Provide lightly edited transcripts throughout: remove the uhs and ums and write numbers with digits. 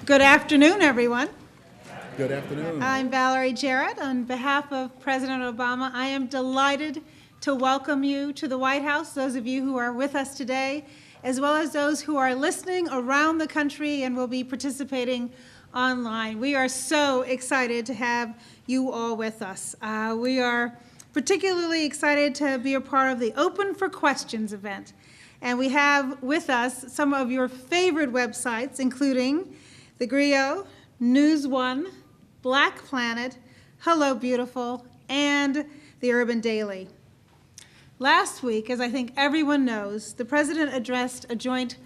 Good afternoon, everyone. Good afternoon. I'm Valerie Jarrett. On behalf of President Obama, I am delighted to welcome you to the White House, those of you who are with us today, as well as those who are listening around the country and will be participating online. We are so excited to have you all with us. We are particularly excited to be a part of the Open for Questions event. And we have with us some of your favorite websites, including TheGrio, NewsOne, Black Planet, HelloBeautiful, and TheUrbanDaily. Last week, as I think everyone knows, the President addressed a joint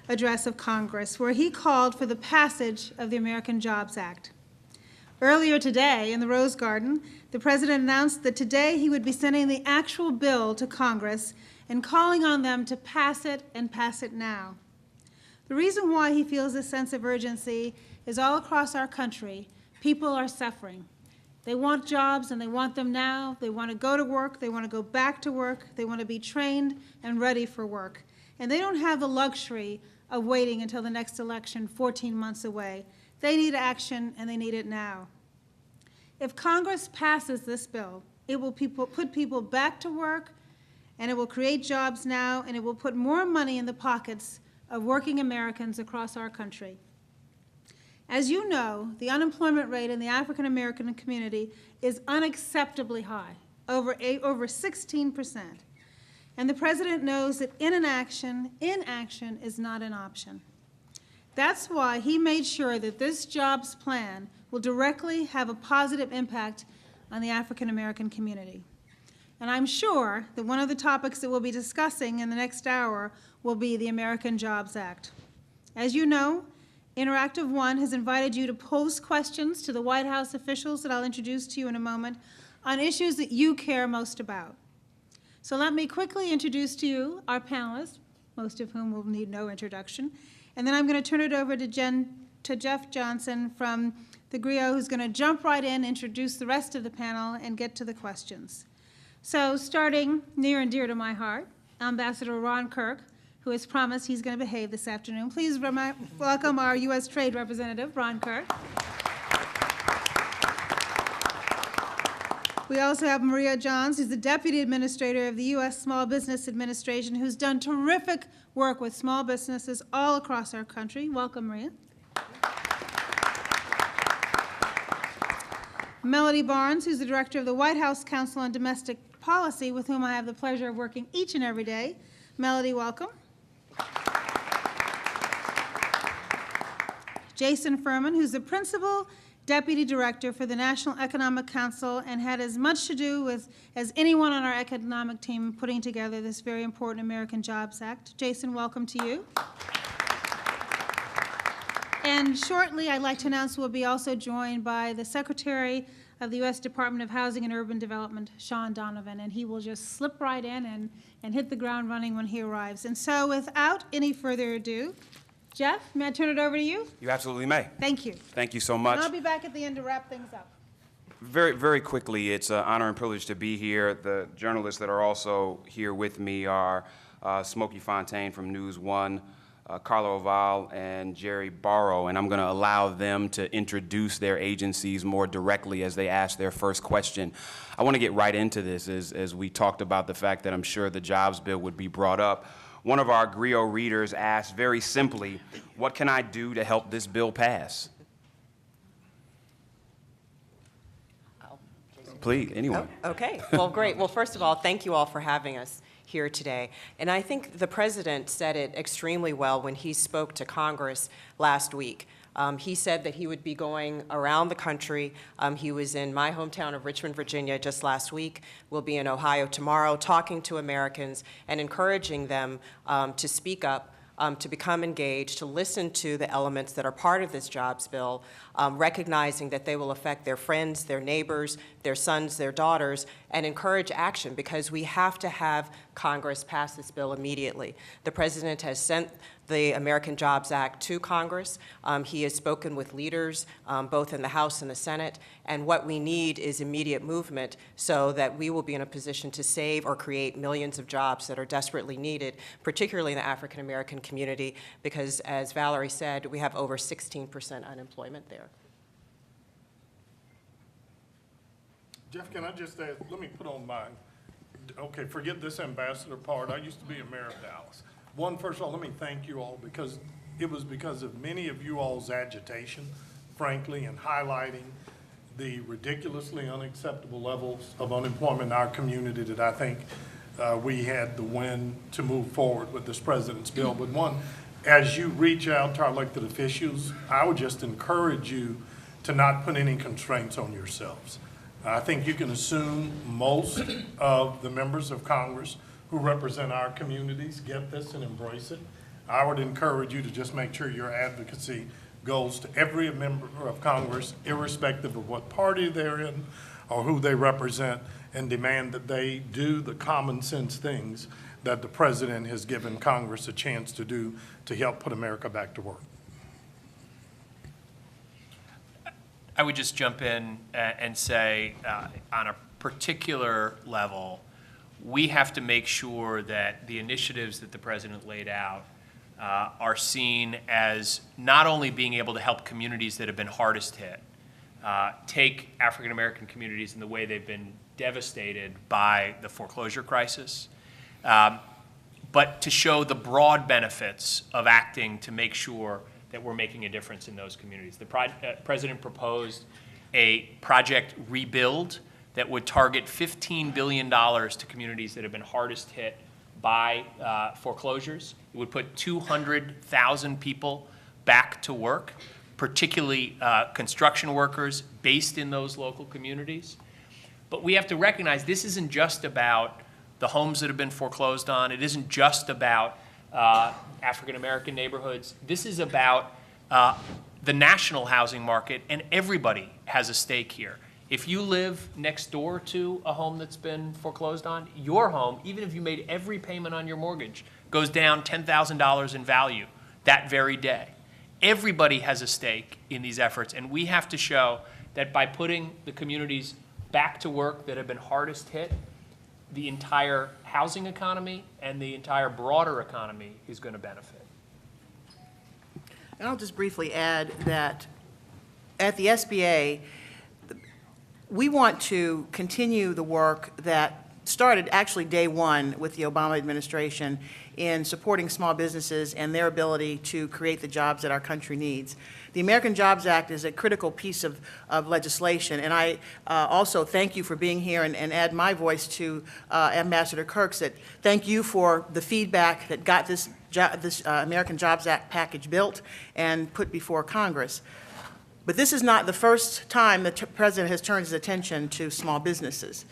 address of Congress where he called for the passage of the American Jobs Act. Earlier today, in the Rose Garden, the President announced that today he would be sending the actual bill to Congress and calling on them to pass it and pass it now. The reason why he feels this sense of urgency is all across our country, people are suffering. They want jobs and they want them now. They want to go to work, they want to go back to work, they want to be trained and ready for work. And they don't have the luxury of waiting until the next election 14 months away. They need action and they need it now. If Congress passes this bill, it will put people back to work, and it will create jobs now, and it will put more money in the pockets of working Americans across our country. As you know, the unemployment rate in the African American community is unacceptably high, over 16%. And the President knows that inaction is not an option. That's why he made sure that this jobs plan will directly have a positive impact on the African American community. And I'm sure that one of the topics that we'll be discussing in the next hour will be the American Jobs Act. As you know, Interactive One has invited you to pose questions to the White House officials that I'll introduce to you in a moment on issues that you care most about. So let me quickly introduce to you our panelists, most of whom will need no introduction, and then I'm going to turn it over to Jeff Johnson from TheGrio, who's going to jump right in, introduce the rest of the panel, and get to the questions. So starting near and dear to my heart, Ambassador Ron Kirk, who has promised he's going to behave this afternoon. Please welcome our U.S. Trade Representative, Ron Kirk. We also have Maria Johns, who's the Deputy Administrator of the U.S. Small Business Administration, who's done terrific work with small businesses all across our country. Welcome, Maria. Melody Barnes, who's the Director of the White House Council on Domestic Policy, with whom I have the pleasure of working each and every day. Melody, welcome. Jason Furman, who's the Principal Deputy Director for the National Economic Council and had as much to do with as anyone on our economic team putting together this very important American Jobs Act. Jason, welcome to you. And shortly, I'd like to announce we'll be also joined by the Secretary of the U.S. Department of Housing and Urban Development, Sean Donovan, and he will just slip right in and hit the ground running when he arrives. And so without any further ado, Jeff, may I turn it over to you? You absolutely may. Thank you. Thank you so much. And I'll be back at the end to wrap things up. Very, very quickly, it's an honor and privilege to be here. The journalists that are also here with me are Smokey Fontaine from NewsOne, Carlo Oval, and Jerry Barrow, and I'm going to allow them to introduce their agencies more directly as they ask their first question. I want to get right into this as we talked about the fact that I'm sure the jobs bill would be brought up. One of our GRIO readers asked very simply, what can I do to help this bill pass? Please, anyone. Oh, okay, well, great. Well, first of all, thank you all for having us here today. And I think the President said it extremely well when he spoke to Congress last week. He said that he would be going around the country. He was in my hometown of Richmond, Virginia just last week. We'll be in Ohio tomorrow talking to Americans and encouraging them to speak up, to become engaged, to listen to the elements that are part of this jobs bill, recognizing that they will affect their friends, their neighbors, their sons, their daughters, and encourage action because we have to have Congress pass this bill immediately. The President has sent the American Jobs Act to Congress. He has spoken with leaders, both in the House and the Senate, and what we need is immediate movement so that we will be in a position to save or create millions of jobs that are desperately needed, particularly in the African American community, because as Valerie said, we have over 16% unemployment there. Jeff, can I just add, let me put on my, okay, forget this ambassador part. I used to be a mayor of Dallas. First of all, let me thank you all, because it was because of many of you all's agitation, frankly, and highlighting the ridiculously unacceptable levels of unemployment in our community that I think we had the win to move forward with this president's bill. But one, as you reach out to our elected officials, I would just encourage you to not put any constraints on yourselves. I think you can assume most of the members of Congress who represent our communities get this and embrace it. I would encourage you to just make sure your advocacy goes to every member of Congress, irrespective of what party they're in or who they represent, and demand that they do the common sense things that the president has given Congress a chance to do to help put America back to work. I would just jump in and say, on a particular level, we have to make sure that the initiatives that the president laid out are seen as not only being able to help communities that have been hardest hit, take African American communities in the way they've been devastated by the foreclosure crisis, but to show the broad benefits of acting to make sure that we're making a difference in those communities. The president proposed a project rebuild that would target $15 billion to communities that have been hardest hit by foreclosures. It would put 200,000 people back to work, particularly construction workers based in those local communities. But we have to recognize this isn't just about the homes that have been foreclosed on. It isn't just about African American neighborhoods. This is about the national housing market, and everybody has a stake here. If you live next door to a home that's been foreclosed on, your home, even if you made every payment on your mortgage, goes down $10,000 in value that very day. Everybody has a stake in these efforts, and we have to show that by putting the communities back to work that have been hardest hit, the entire housing economy and the entire broader economy is going to benefit. And I'll just briefly add that at the SBA, we want to continue the work that started actually day one with the Obama administration in supporting small businesses and their ability to create the jobs that our country needs. The American Jobs Act is a critical piece of legislation, and I also thank you for being here and add my voice to Ambassador Kirk's that thank you for the feedback that got this American Jobs Act package built and put before Congress. But this is not the first time the President has turned his attention to small businesses.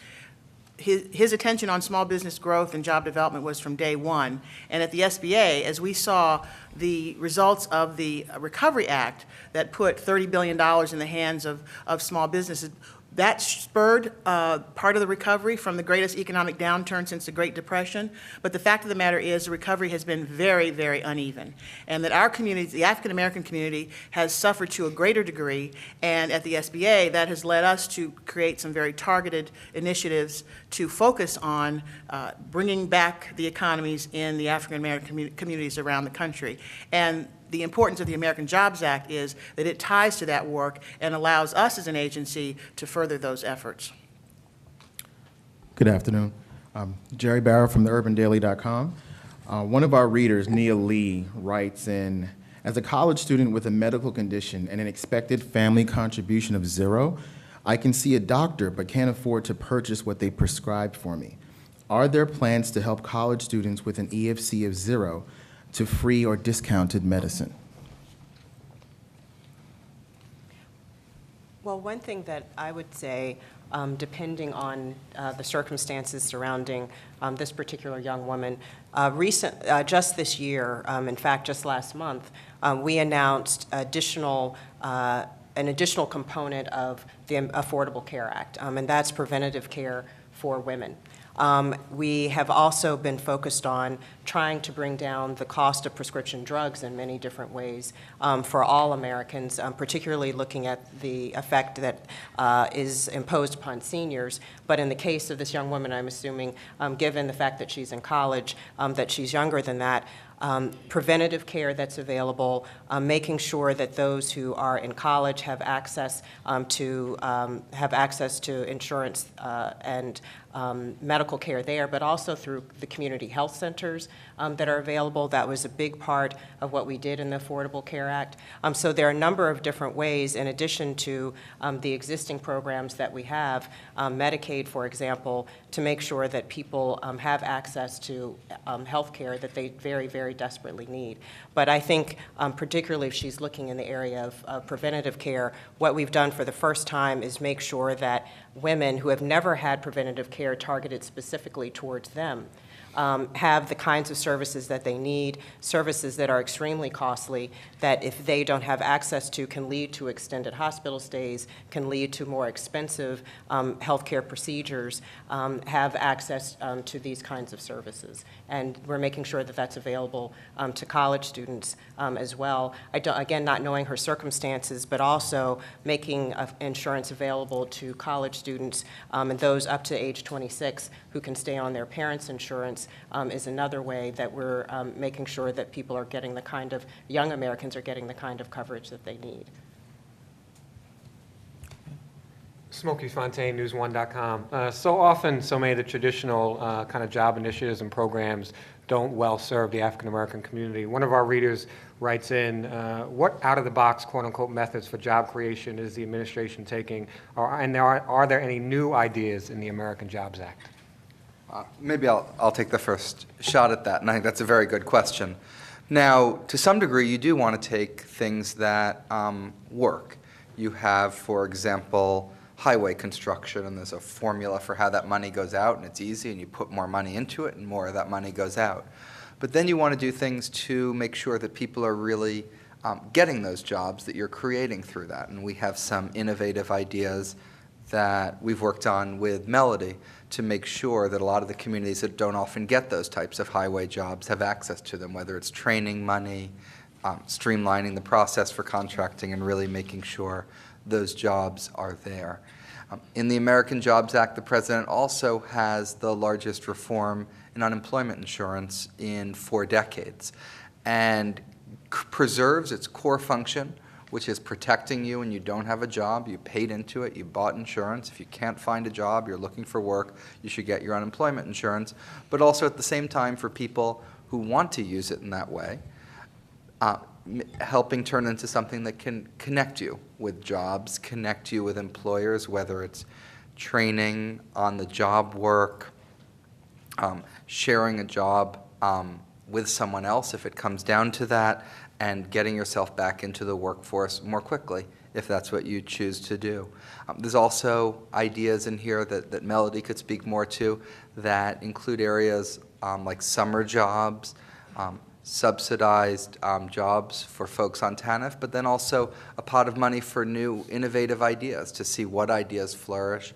His attention on small business growth and job development was from day one. And at the SBA, as we saw the results of the Recovery Act that put $30 billion in the hands of small businesses, that spurred part of the recovery from the greatest economic downturn since the Great Depression. But the fact of the matter is the recovery has been very, very uneven. And that our community, the African American community, has suffered to a greater degree. And at the SBA, that has led us to create some very targeted initiatives to focus on bringing back the economies in the African American communities around the country. And the importance of the American Jobs Act is that it ties to that work and allows us as an agency to further those efforts. Good afternoon. Jerry Barrow from TheUrbanDaily.com. One of our readers, Nia Lee, writes in, as a college student with a medical condition and an expected family contribution of $0, I can see a doctor but can't afford to purchase what they prescribed for me. Are there plans to help college students with an EFC of 0 to free or discounted medicine? Well, one thing that I would say, depending on the circumstances surrounding this particular young woman, just this year, in fact, just last month, we announced an additional component of the Affordable Care Act, and that's preventative care for women. We have also been focused on trying to bring down the cost of prescription drugs in many different ways for all Americans, particularly looking at the effect that is imposed upon seniors. But in the case of this young woman, I'm assuming, given the fact that she's in college, that she's younger than that, preventative care that's available, making sure that those who are in college have access to insurance and medical care there, but also through the community health centers that are available. That was a big part of what we did in the Affordable Care Act. So there are a number of different ways, in addition to the existing programs that we have, Medicaid, for example, to make sure that people have access to health care that they very, very desperately need. But I think, particularly if she's looking in the area of preventative care, what we've done for the first time is make sure that women who have never had preventative care targeted specifically towards them have the kinds of services that they need, services that are extremely costly, that if they don't have access to can lead to extended hospital stays, can lead to more expensive healthcare procedures, have access to these kinds of services. And we're making sure that that's available to college students as well. Again, not knowing her circumstances, but also making insurance available to college students and those up to age 26 who can stay on their parents' insurance is another way that we're making sure that people are getting the kind of, young Americans are getting the kind of coverage that they need. Smokey Fontaine, NewsOne.com. So often, so many of the traditional kind of job initiatives and programs don't well serve the African American community. One of our readers writes in, what out-of-the-box, quote-unquote, methods for job creation is the administration taking, and are there any new ideas in the American Jobs Act? Maybe I'll take the first shot at that, and I think that's a very good question. Now, to some degree, you do want to take things that work. You have, for example, highway construction, and there's a formula for how that money goes out, and it's easy, and you put more money into it, and more of that money goes out. But then you want to do things to make sure that people are really getting those jobs that you're creating through that. And we have some innovative ideas that we've worked on with Melody to make sure that a lot of the communities that don't often get those types of highway jobs have access to them, whether it's training money, streamlining the process for contracting, and really making sure those jobs are there. In the American Jobs Act, the President also has the largest reform in unemployment insurance in 4 decades, and preserves its core function, which is protecting you when you don't have a job. You paid into it, you bought insurance. If you can't find a job, you're looking for work, you should get your unemployment insurance. But also at the same time, for people who want to use it in that way, helping turn into something that can connect you with jobs, connect you with employers, whether it's training on the job work, sharing a job with someone else if it comes down to that, and getting yourself back into the workforce more quickly if that's what you choose to do. There's also ideas in here that Melody could speak more to that include areas like summer jobs, subsidized jobs for folks on TANF, but then also a pot of money for new innovative ideas to see what ideas flourish,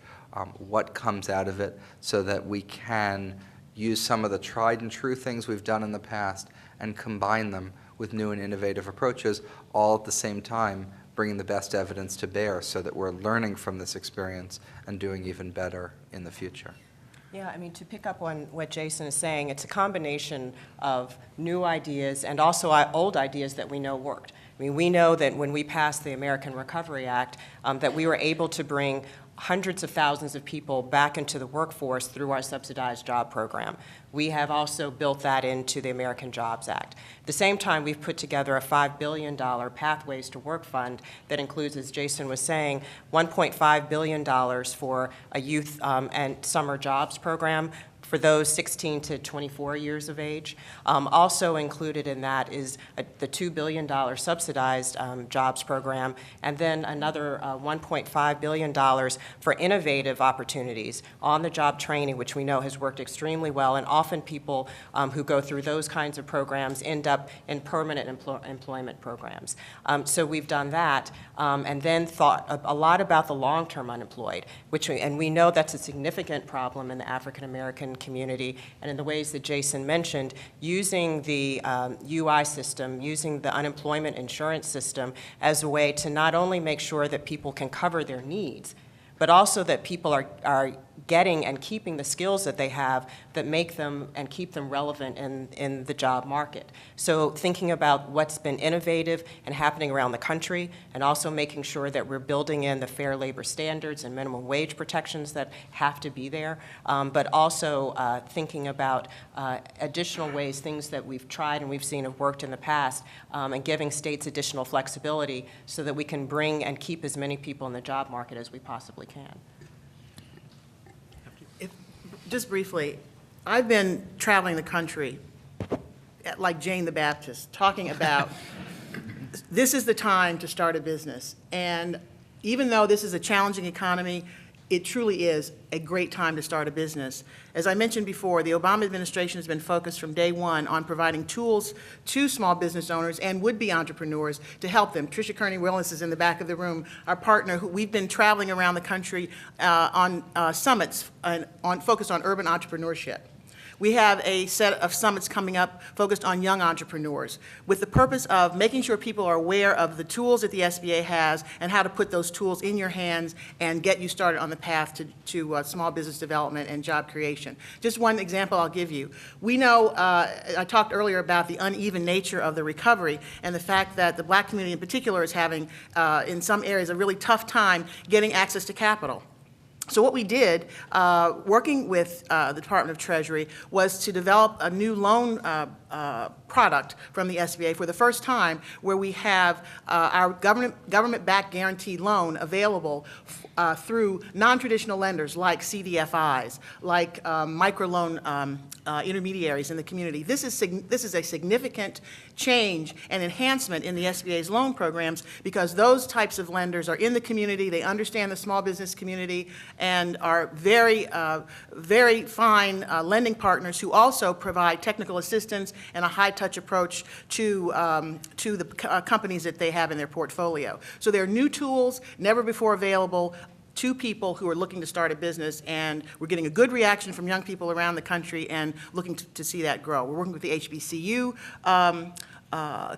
what comes out of it, so that we can use some of the tried and true things we've done in the past and combine them with new and innovative approaches, all at the same time bringing the best evidence to bear so that we're learning from this experience and doing even better in the future. Yeah, I mean, to pick up on what Jason is saying, it's a combination of new ideas and also old ideas that we know worked. I mean, we know that when we passed the American Recovery Act, that we were able to bring hundreds of thousands of people back into the workforce through our subsidized job program. We have also built that into the American Jobs Act. At the same time, we've put together a $5 billion Pathways to Work fund that includes, as Jason was saying, $1.5 billion for a youth and summer jobs program, for those 16 to 24 years of age. Also included in that is the $2 billion subsidized jobs program, and then another $1.5 billion for innovative opportunities, on-the-job training, which we know has worked extremely well, and often people who go through those kinds of programs end up in permanent employment programs. So we've done that, and then thought a lot about the long-term unemployed, and we know that's a significant problem in the African American community, and in the ways that Jason mentioned, using the UI system, using the unemployment insurance system as a way to not only make sure that people can cover their needs, but also that people are getting and keeping the skills that they have that make them and keep them relevant in the job market. So thinking about what's been innovative and happening around the country, and also making sure that we're building in the fair labor standards and minimum wage protections that have to be there, but also thinking about additional ways, things that we've tried and we've seen have worked in the past, and giving states additional flexibility so that we can bring and keep as many people in the job market as we possibly can. Just briefly, I've been traveling the country, like Jane the Baptist, talking about this is the time to start a business. And even though this is a challenging economy, it truly is a great time to start a business. As I mentioned before, the Obama administration has been focused from day one on providing tools to small business owners and would-be entrepreneurs to help them. Tricia Kearney-Willis is in the back of the room, our partner, who we've been traveling around the country on summits focused on urban entrepreneurship. We have a set of summits coming up focused on young entrepreneurs with the purpose of making sure people are aware of the tools that the SBA has and how to put those tools in your hands and get you started on the path to small business development and job creation. Just one example I'll give you. We know, I talked earlier about the uneven nature of the recovery and the fact that the black community in particular is having, in some areas, a really tough time getting access to capital. So what we did, working with the Department of Treasury, was to develop a new loan product from the SBA for the first time, where we have our government-backed guaranteed loan available through non-traditional lenders like CDFIs, like microloan intermediaries in the community. This is a significant change and enhancement in the SBA's loan programs because those types of lenders are in the community, they understand the small business community, and are very, very fine lending partners who also provide technical assistance and a high-touch approach to the companies that they have in their portfolio. So there are new tools, never before available, to people who are looking to start a business, and we're getting a good reaction from young people around the country and looking to see that grow. We're working with the HBCU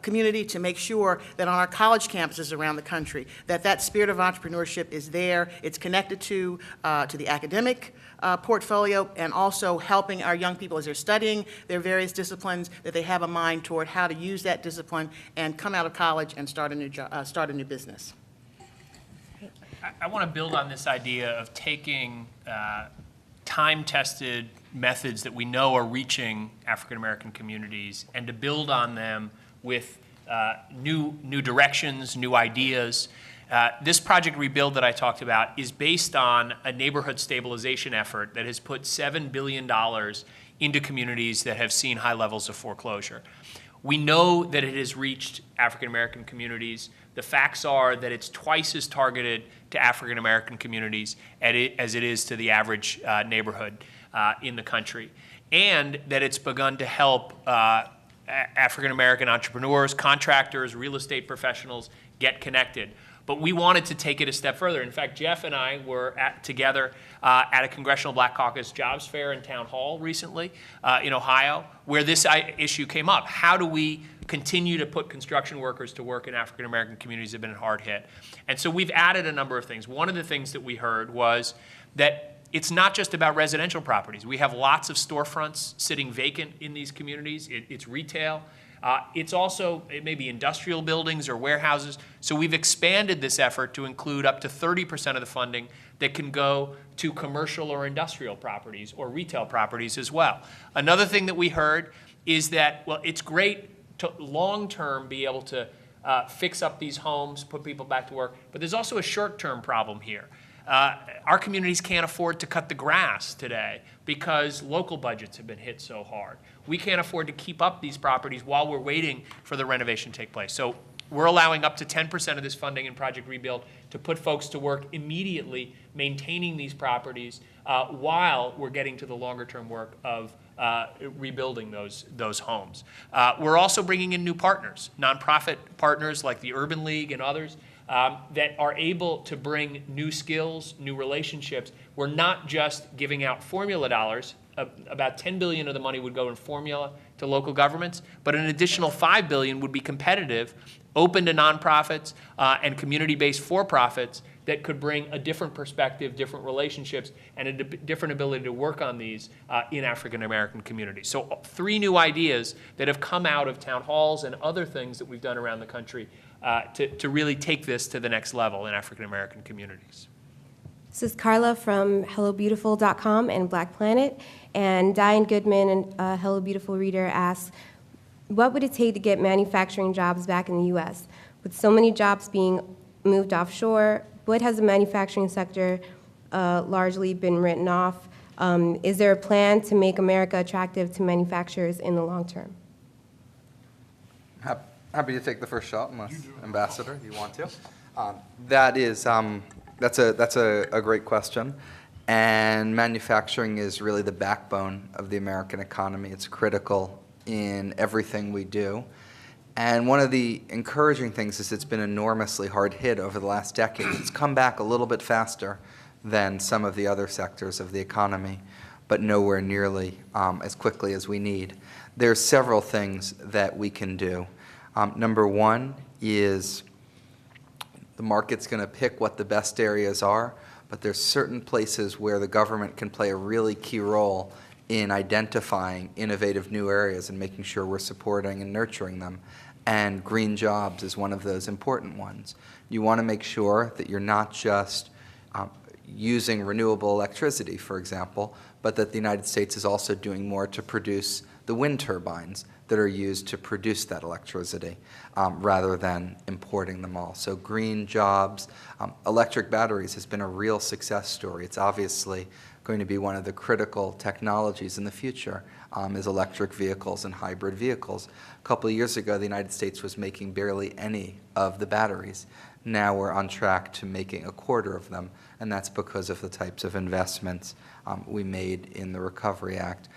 community to make sure that on our college campuses around the country that spirit of entrepreneurship is there. It's connected to the academic portfolio, and also helping our young people as they're studying their various disciplines, that they have a mind toward how to use that discipline and come out of college and start a new business. I want to build on this idea of taking time-tested methods that we know are reaching African American communities and to build on them with new directions, new ideas. This Project Rebuild that I talked about is based on a neighborhood stabilization effort that has put $7 billion into communities that have seen high levels of foreclosure. We know that it has reached African American communities. The facts are that it's twice as targeted to African American communities as it is to the average neighborhood in the country, and that it's begun to help African American entrepreneurs, contractors, real estate professionals get connected. But we wanted to take it a step further. In fact, Jeff and I were together at a Congressional Black Caucus Jobs Fair in Town Hall recently in Ohio, where this issue came up. How do we continue to put construction workers to work in African American communities that have been hard hit? And so we've added a number of things. One of the things that we heard was that it's not just about residential properties. We have lots of storefronts sitting vacant in these communities. It's retail. It's also, it may be industrial buildings or warehouses. So we've expanded this effort to include up to 30% of the funding that can go to commercial or industrial properties or retail properties as well. Another thing that we heard is that, well, it's great to long-term be able to fix up these homes, put people back to work, but there's also a short-term problem here. Our communities can't afford to cut the grass today because local budgets have been hit so hard. We can't afford to keep up these properties while we're waiting for the renovation to take place. So we're allowing up to 10% of this funding in Project Rebuild to put folks to work immediately maintaining these properties while we're getting to the longer-term work of rebuilding those homes. We're also bringing in new partners, nonprofit partners like the Urban League and others that are able to bring new skills, new relationships. We're not just giving out formula dollars. About $10 billion of the money would go in formula to local governments, but an additional $5 billion would be competitive, open to nonprofits and community-based for-profits that could bring a different perspective, different relationships, and a different ability to work on these in African-American communities. So 3 new ideas that have come out of town halls and other things that we've done around the country to really take this to the next level in African-American communities. This is Carla from HelloBeautiful.com and Black Planet. And Diane Goodman, a HelloBeautiful reader, asks, what would it take to get manufacturing jobs back in the U.S.? With so many jobs being moved offshore, what has the manufacturing sector largely been written off? Is there a plan to make America attractive to manufacturers in the long term? Happy to take the first shot, unless Ambassador, you want to. That's a great question. And manufacturing is really the backbone of the American economy. It's critical in everything we do. And one of the encouraging things is it's been enormously hard hit over the last decade. It's come back a little bit faster than some of the other sectors of the economy, but nowhere nearly as quickly as we need. There's several things that we can do. Number one is the market's going to pick what the best areas are, but there's certain places where the government can play a really key role in identifying innovative new areas and making sure we're supporting and nurturing them. And green jobs is one of those important ones. You want to make sure that you're not just using renewable electricity, for example, but that the United States is also doing more to produce the wind turbines that are used to produce that electricity rather than importing them all. So green jobs, electric batteries has been a real success story. It's obviously going to be one of the critical technologies in the future is electric vehicles and hybrid vehicles. A couple of years ago, the United States was making barely any of the batteries. Now we're on track to making a quarter of them, and that's because of the types of investments we made in the Recovery Act.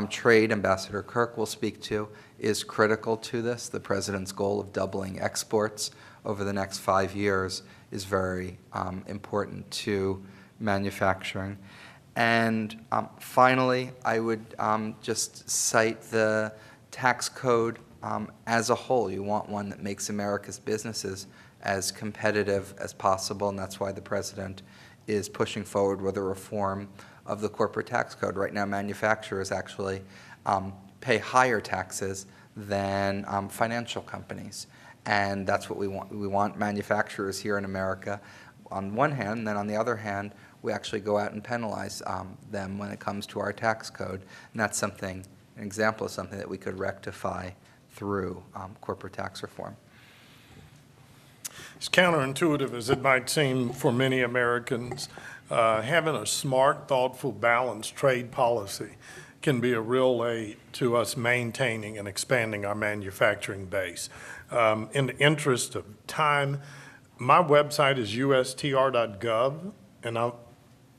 Trade, Ambassador Kirk will speak to, is critical to this. The President's goal of doubling exports over the next 5 years is very important to manufacturing. And finally, I would just cite the tax code as a whole. You want one that makes America's businesses as competitive as possible, and that's why the President is pushing forward with a reform of the corporate tax code. Right now, manufacturers actually pay higher taxes than financial companies, and that's what we want. We want manufacturers here in America on one hand, and then on the other hand, we actually go out and penalize them when it comes to our tax code, and that's something, an example of something that we could rectify through corporate tax reform. As counterintuitive as it might seem for many Americans, having a smart, thoughtful, balanced trade policy can be a real aid to us maintaining and expanding our manufacturing base. In the interest of time, my website is ustr.gov, and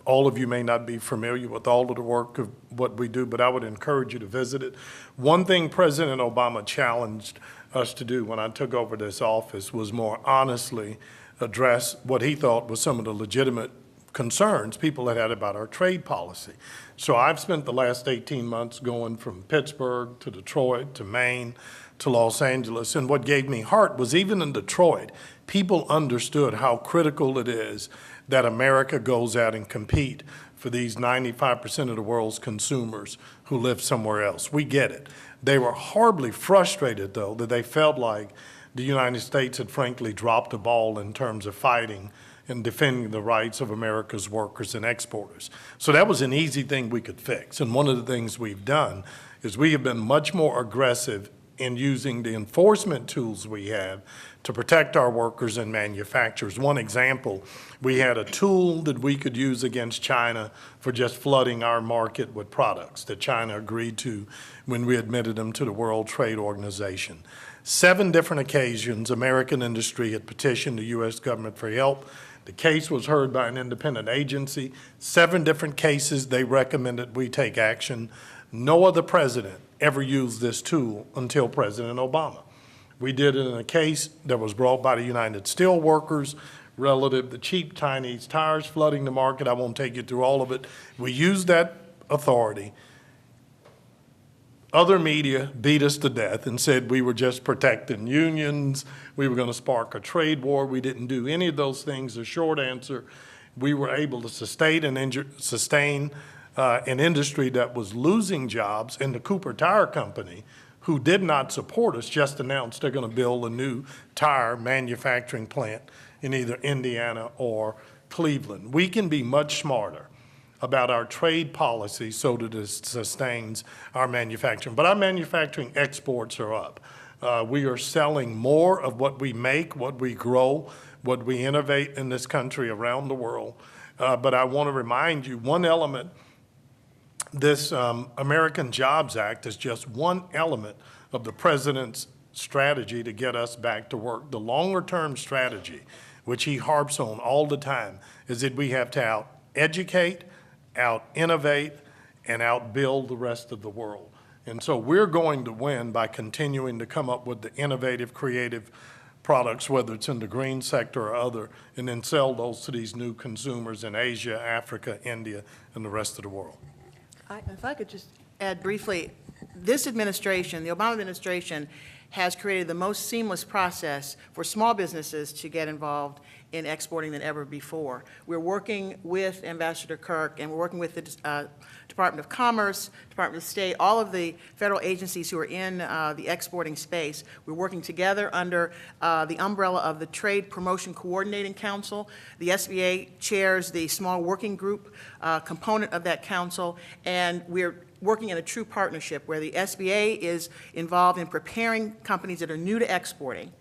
all of you may not be familiar with all of the work of what we do, but I would encourage you to visit it. One thing President Obama challenged us to do when I took over this office was more honestly address what he thought was some of the legitimate concerns people had about our trade policy. So I've spent the last 18 months going from Pittsburgh to Detroit to Maine to Los Angeles, and what gave me heart was even in Detroit, people understood how critical it is that America goes out and compete for these 95% of the world's consumers who live somewhere else. We get it. They were horribly frustrated, though, that they felt like the United States had frankly dropped the ball in terms of fighting and defending the rights of America's workers and exporters. So that was an easy thing we could fix. And one of the things we've done is we have been much more aggressive in using the enforcement tools we have to protect our workers and manufacturers. One example, we had a tool that we could use against China for just flooding our market with products that China agreed to when we admitted them to the World Trade Organization. 7 different occasions, American industry had petitioned the U.S. government for help. The case was heard by an independent agency. 7 different cases, they recommended we take action. No other president ever used this tool until President Obama. We did it in a case that was brought by the United Steelworkers relative to cheap Chinese tires flooding the market. I won't take you through all of it. We used that authority. Other media beat us to death and said we were just protecting unions, we were going to spark a trade war. We didn't do any of those things. The short answer, we were able to sustain an industry that was losing jobs, and the Cooper Tire Company, who did not support us, just announced they're going to build a new tire manufacturing plant in either Indiana or Cleveland. We can be much smarter about our trade policy so that it sustains our manufacturing. But our manufacturing exports are up. We are selling more of what we make, what we grow, what we innovate in this country around the world. But I want to remind you, one element, this American Jobs Act is just one element of the president's strategy to get us back to work. The longer-term strategy, which he harps on all the time, is that we have to out-educate, out-innovate, and out-build the rest of the world. And so we're going to win by continuing to come up with the innovative, creative products, whether it's in the green sector or other, and then sell those to these new consumers in Asia, Africa, India, and the rest of the world. If I could just add briefly, this administration, the Obama administration, has created the most seamless process for small businesses to get involved in exporting than ever before. We're working with Ambassador Kirk, and we're working with the Department of Commerce, Department of State, all of the federal agencies who are in the exporting space. We're working together under the umbrella of the Trade Promotion Coordinating Council. The SBA chairs the small working group component of that council, and we're working in a true partnership where the SBA is involved in preparing companies that are new to exporting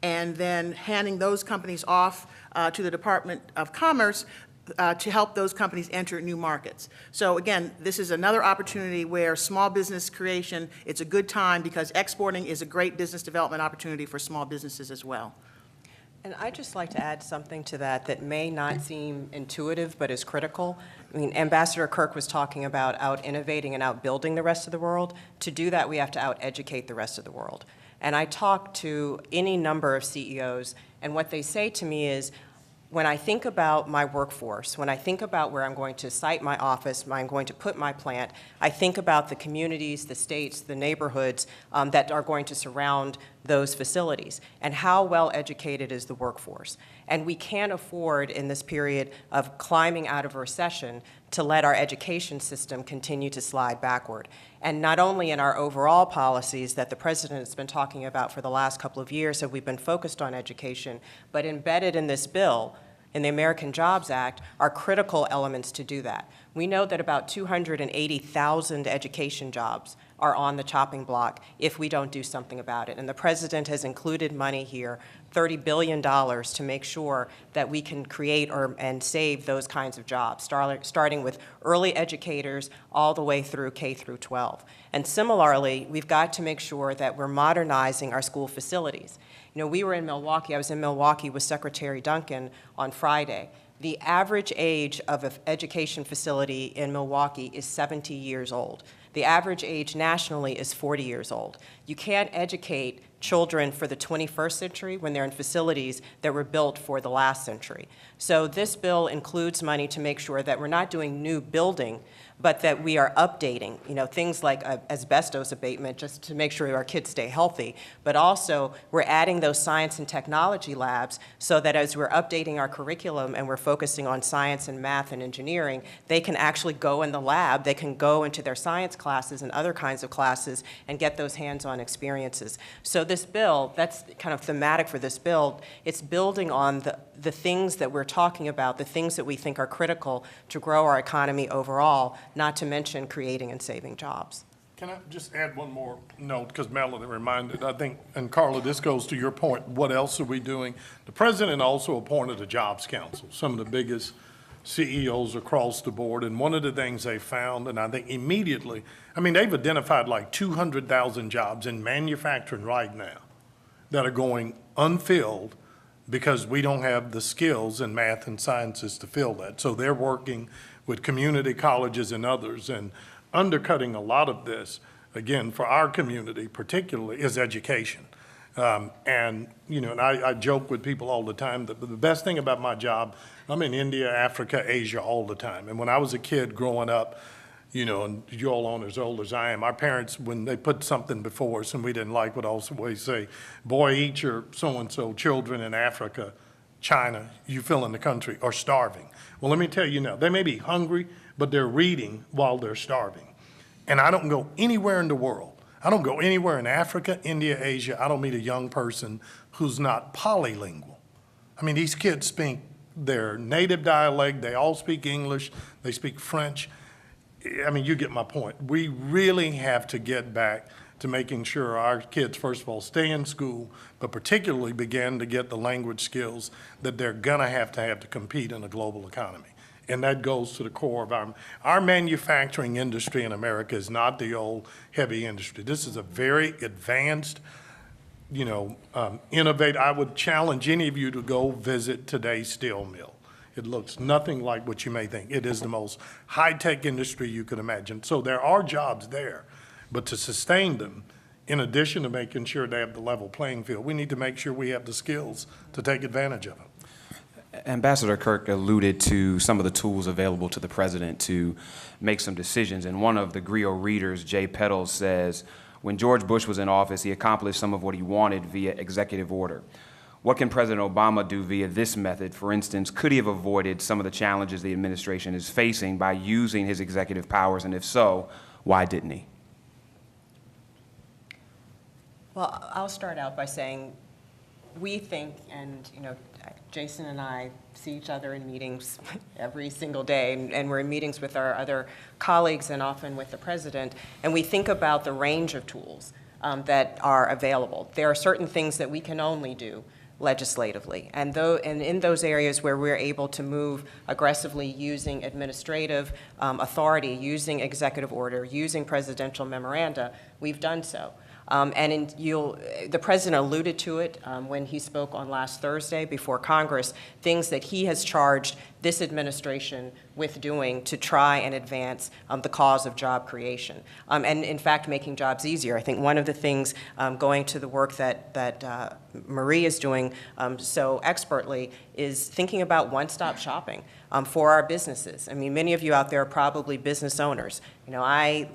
and then handing those companies off to the Department of Commerce to help those companies enter new markets. So again, this is another opportunity where small business creation, it's a good time because exporting is a great business development opportunity for small businesses as well. And I'd just like to add something to that may not seem intuitive, but is critical. I mean, Ambassador Kirk was talking about out-innovating and out-building the rest of the world. To do that, we have to out-educate the rest of the world. And I talk to any number of CEOs, and what they say to me is, when I think about my workforce, when I think about where I'm going to site my office, where I'm going to put my plant, I think about the communities, the states, the neighborhoods that are going to surround those facilities, and how well educated is the workforce. And we can't afford, in this period of climbing out of a recession, to let our education system continue to slide backward. And not only in our overall policies that the president has been talking about for the last couple of years have we been focused on education, but embedded in this bill, in the American Jobs Act, are critical elements to do that. We know that about 280,000 education jobs are on the chopping block if we don't do something about it. And the president has included money here, $30 billion, to make sure that we can create and save those kinds of jobs, starting with early educators all the way through K through 12. And similarly, we've got to make sure that we're modernizing our school facilities. You know, we were in Milwaukee. I was in Milwaukee with Secretary Duncan on Friday. The average age of an education facility in Milwaukee is 70 years old. The average age nationally is 40 years old. You can't educate children for the 21st century when they're in facilities that were built for the last century. So this bill includes money to make sure that we're not doing new building, but that we are updating, you know, things like asbestos abatement just to make sure our kids stay healthy, but also we're adding those science and technology labs so that as we're updating our curriculum and we're focusing on science and math and engineering, they can actually go in the lab, they can go into their science classes and other kinds of classes and get those hands-on experiences. So this bill, that's kind of thematic for this bill, it's building on the things that we're talking about, the things that we think are critical to grow our economy overall, not to mention creating and saving jobs. Can I just add one more note, because Melody reminded, I think, and Carla, this goes to your point, what else are we doing? The president also appointed a jobs council, some of the biggest CEOs across the board, and one of the things they found, and I think immediately, I mean, they've identified like 200,000 jobs in manufacturing right now that are going unfilled because we don't have the skills in math and sciences to fill that. So they're working with community colleges and others, and undercutting a lot of this, again, for our community particularly, is education. And, you know, and I joke with people all the time that the best thing about my job, I'm in India, Africa, Asia all the time. And when I was a kid growing up, you know, and you all aren't as old as I am, our parents, when they put something before us and we didn't like, would always say, boy, eat your so-and-so children in Africa, China, you fill in the country, are starving. Well, let me tell you now, they may be hungry, but they're reading while they're starving. And I don't go anywhere in the world. I don't go anywhere in Africa, India, Asia. I don't meet a young person who's not polylingual. I mean, these kids speak their native dialect. They all speak English. They speak French. I mean, you get my point. We really have to get back to making sure our kids, first of all, stay in school, but particularly begin to get the language skills that they're gonna have to compete in a global economy. And that goes to the core of our manufacturing industry in America is not the old heavy industry. This is a very advanced, you know, innovative. I would challenge any of you to go visit today's steel mill. It looks nothing like what you may think. It is the most high-tech industry you could imagine. So there are jobs there, but to sustain them, in addition to making sure they have the level playing field, we need to make sure we have the skills to take advantage of them. Ambassador Kirk alluded to some of the tools available to the president to make some decisions. And one of the TheGrio readers, Jay Pettles, says, when George Bush was in office, he accomplished some of what he wanted via executive order. What can President Obama do via this method? For instance, could he have avoided some of the challenges the administration is facing by using his executive powers? And if so, why didn't he? Well, I'll start out by saying we think, and you know, Jason and I see each other in meetings every single day, and we're in meetings with our other colleagues and often with the president, and we think about the range of tools that are available. There are certain things that we can only do legislatively, and in those areas where we're able to move aggressively using administrative authority, using executive order, using presidential memoranda, we've done so. The president alluded to it when he spoke on last Thursday before Congress, things that he has charged this administration with doing to try and advance the cause of job creation, and in fact making jobs easier. I think one of the things going to the work that Marie is doing so expertly is thinking about one-stop shopping for our businesses. I mean, many of you out there are probably business owners. You know, I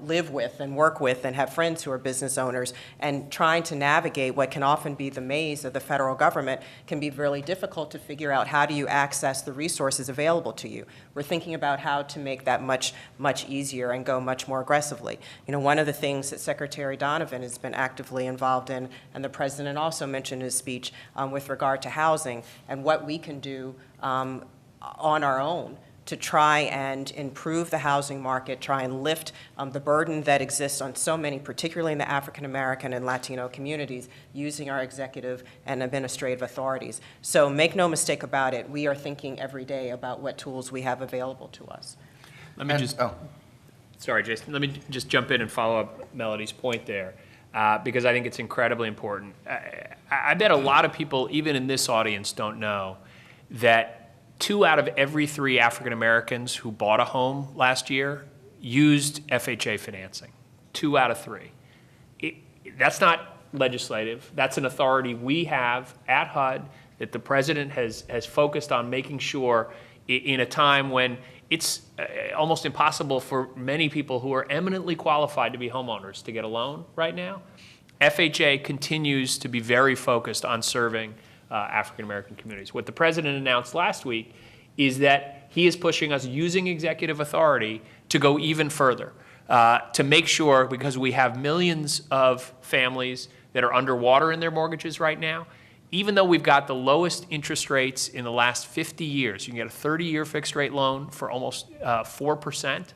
live with and work with and have friends who are business owners, and trying to navigate what can often be the maze of the federal government can be really difficult to figure out how do you access the resources available to you. We're thinking about how to make that much easier and go much more aggressively. You know, one of the things that Secretary Donovan has been actively involved in, and the president also mentioned in his speech with regard to housing and what we can do on our own to try and improve the housing market, try and lift the burden that exists on so many, particularly in the African American and Latino communities, using our executive and administrative authorities. So make no mistake about it, we are thinking every day about what tools we have available to us. Let me sorry, Jason, let me just jump in and follow up Melody's point there, because I think it's incredibly important. I bet a lot of people, even in this audience, don't know that 2 out of every 3 African Americans who bought a home last year used FHA financing. 2 out of 3. That's not legislative. That's an authority we have at HUD that the president has focused on making sure in a time when it's almost impossible for many people who are eminently qualified to be homeowners to get a loan right now. FHA continues to be very focused on serving African-American communities. What the president announced last week is that he is pushing us using executive authority to go even further, to make sure, because we have millions of families that are underwater in their mortgages right now, even though we've got the lowest interest rates in the last 50 years, you can get a 30-year fixed rate loan for almost 4%,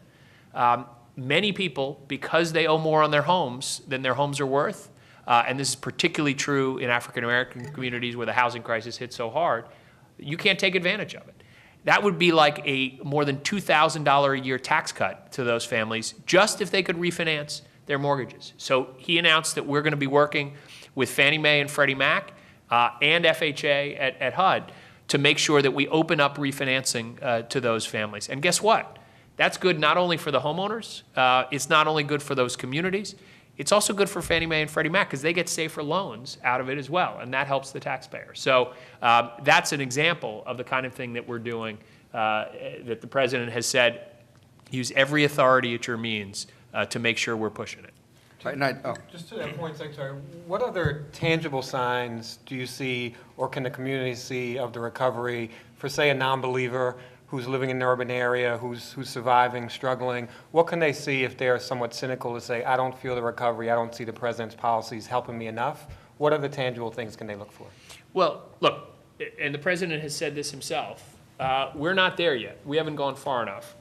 many people, because they owe more on their homes than their homes are worth, and this is particularly true in African American communities where the housing crisis hit so hard, you can't take advantage of it. That would be like a more than $2,000 a year tax cut to those families just if they could refinance their mortgages. So he announced that we're going to be working with Fannie Mae and Freddie Mac and FHA at HUD to make sure that we open up refinancing to those families. And guess what? That's good not only for the homeowners, it's not only good for those communities, it's also good for Fannie Mae and Freddie Mac because they get safer loans out of it as well, and that helps the taxpayer. So that's an example of the kind of thing that we're doing that the president has said, use every authority at your means to make sure we're pushing it. Right, and Just to that point, Secretary, what other tangible signs do you see or can the community see of the recovery for, say, a non-believer who's living in an urban area, who's surviving, struggling? What can they see if they're somewhat cynical to say, I don't feel the recovery, I don't see the president's policies helping me enough? What other tangible things can they look for? Well, look, and the president has said this himself, we're not there yet. We haven't gone far enough.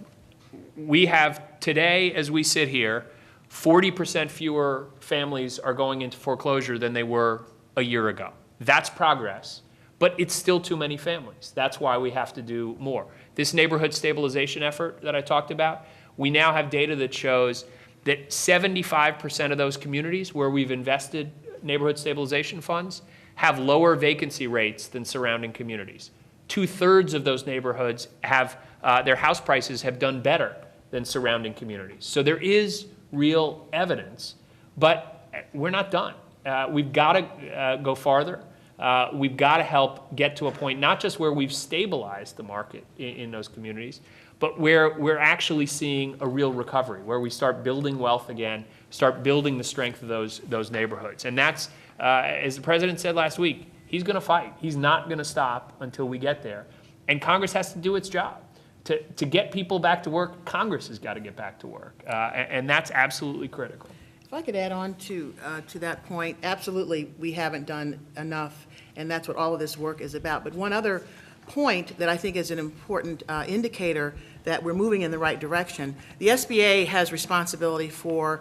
We have today, as we sit here, 40% fewer families are going into foreclosure than they were a year ago. That's progress, but it's still too many families. That's why we have to do more. This neighborhood stabilization effort that I talked about, we now have data that shows that 75% of those communities where we've invested neighborhood stabilization funds have lower vacancy rates than surrounding communities. 2/3 of those neighborhoods have, their house prices have done better than surrounding communities. So there is real evidence, but we're not done. We've got to go farther. We've got to help get to a point, not just where we've stabilized the market in those communities, but where we're actually seeing a real recovery, where we start building wealth again, start building the strength of those neighborhoods. And that's, as the president said last week, he's going to fight. He's not going to stop until we get there. And Congress has to do its job. To get people back to work, Congress has got to get back to work. And that's absolutely critical. If I could add on to that point, absolutely, we haven't done enough, and that's what all of this work is about. But one other point that I think is an important indicator that we're moving in the right direction, the SBA has responsibility for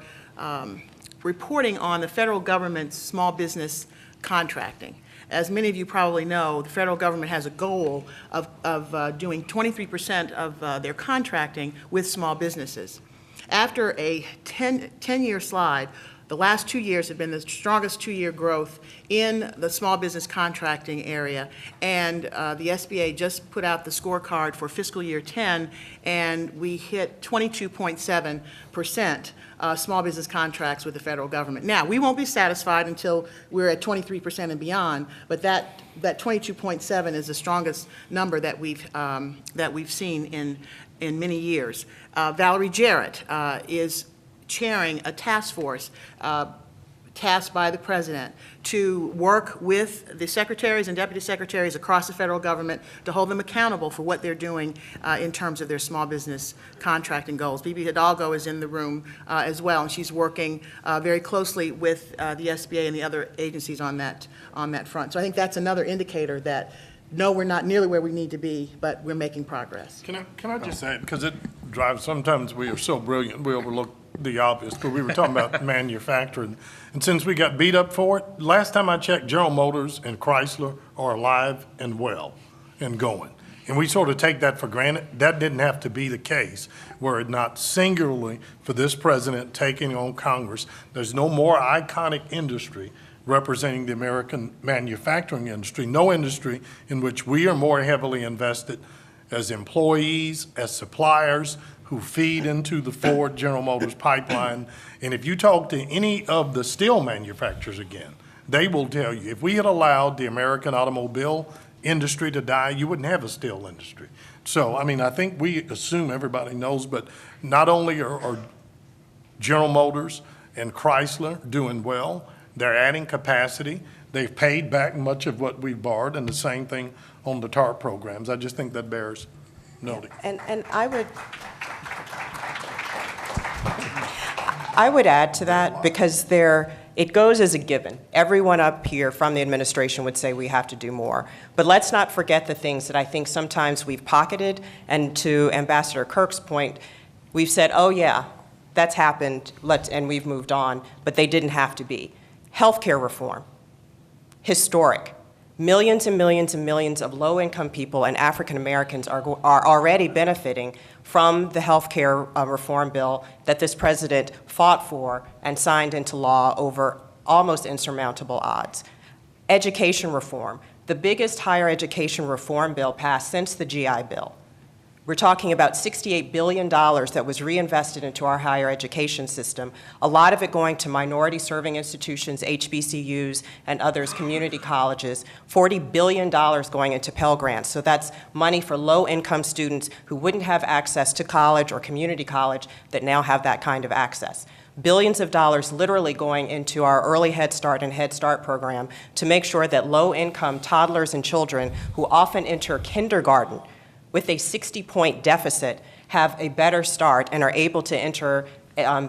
reporting on the federal government's small business contracting. As many of you probably know, the federal government has a goal of doing 23% of their contracting with small businesses. After a 10-year slide, the last 2 years have been the strongest 2-year growth in the small business contracting area. And the SBA just put out the scorecard for fiscal year 10, and we hit 22.7% small business contracts with the federal government. Now, we won't be satisfied until we're at 23% and beyond, but that 22.7 is the strongest number that we've seen in many years. Valerie Jarrett is chairing a task force tasked by the president to work with the secretaries and deputy secretaries across the federal government to hold them accountable for what they're doing in terms of their small business contracting goals. Bibi Hidalgo is in the room as well, and she's working very closely with the SBA and the other agencies on that front. So I think that's another indicator that no, we're not nearly where we need to be, but we're making progress. Can I just say, because it drives, sometimes we are so brilliant, we overlook the obvious, but we were talking about manufacturing. And since we got beat up for it, last time I checked, General Motors and Chrysler are alive and well and going. And we sort of take that for granted. That didn't have to be the case, were it not singularly for this president taking on Congress. There's no more iconic industry representing the American manufacturing industry, no industry in which we are more heavily invested as employees, as suppliers who feed into the Ford General Motors pipeline. And if you talk to any of the steel manufacturers again, they will tell you, if we had allowed the American automobile industry to die, you wouldn't have a steel industry. So, I mean, I think we assume everybody knows, but not only are General Motors and Chrysler doing well, they're adding capacity. They've paid back much of what we've borrowed, and the same thing on the TARP programs. I just think that bears noting. And I would add to that, because it goes as a given. Everyone up here from the administration would say we have to do more. But let's not forget the things that I think sometimes we've pocketed, and to Ambassador Kirk's point, we've said, oh yeah, That's happened, and we've moved on, but they didn't have to be. Healthcare reform, historic. Millions and millions and millions of low-income people and African Americans are already benefiting from the healthcare reform bill that this president fought for and signed into law over almost insurmountable odds. Education reform, the biggest higher education reform bill passed since the GI Bill. We're talking about $68 billion that was reinvested into our higher education system, a lot of it going to minority-serving institutions, HBCUs, and others, community colleges, $40 billion going into Pell Grants. So that's money for low-income students who wouldn't have access to college or community college that now have that kind of access. Billions of dollars literally going into our early Head Start and Head Start program to make sure that low-income toddlers and children who often enter kindergarten with a 60-point deficit have a better start and are able to enter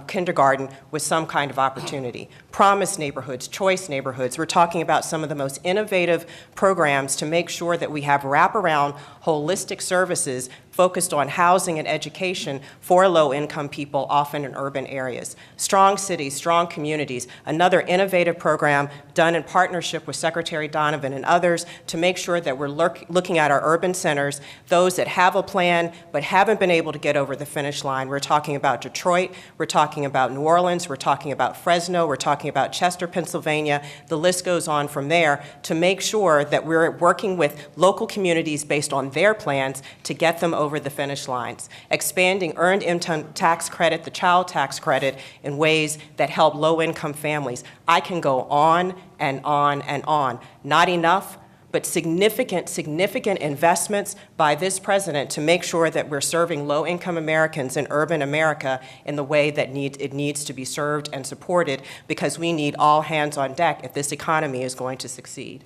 kindergarten with some kind of opportunity. Promise neighborhoods, choice neighborhoods. We're talking about some of the most innovative programs to make sure that we have wraparound, holistic services focused on housing and education for low-income people, often in urban areas. Strong cities, strong communities, another innovative program done in partnership with Secretary Donovan and others to make sure that we're looking at our urban centers, those that have a plan but haven't been able to get over the finish line. We're talking about Detroit, we're talking about New Orleans, we're talking about Fresno, we're talking about Chester, Pennsylvania. The list goes on from there to make sure that we're working with local communities based on their plans to get them over the finish lines, expanding earned income tax credit, the child tax credit, in ways that help low-income families. I can go on and on and on. Not enough, but significant, significant investments by this president to make sure that we're serving low-income Americans in urban America in the way that it needs to be served and supported, because we need all hands on deck if this economy is going to succeed.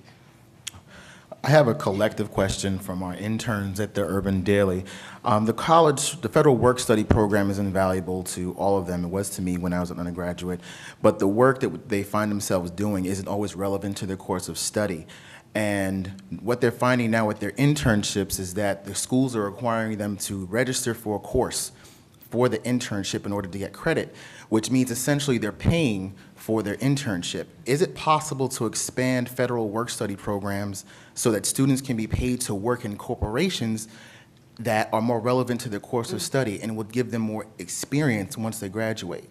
I have a collective question from our interns at the Urban Daily. The federal work study program is invaluable to all of them. It was to me when I was an undergraduate. But the work that they find themselves doing isn't always relevant to their course of study. And what they're finding now with their internships is that the schools are requiring them to register for a course for the internship in order to get credit, which means essentially they're paying for their internship. Is it possible to expand federal work study programs so that students can be paid to work in corporations that are more relevant to their course of study and would give them more experience once they graduate?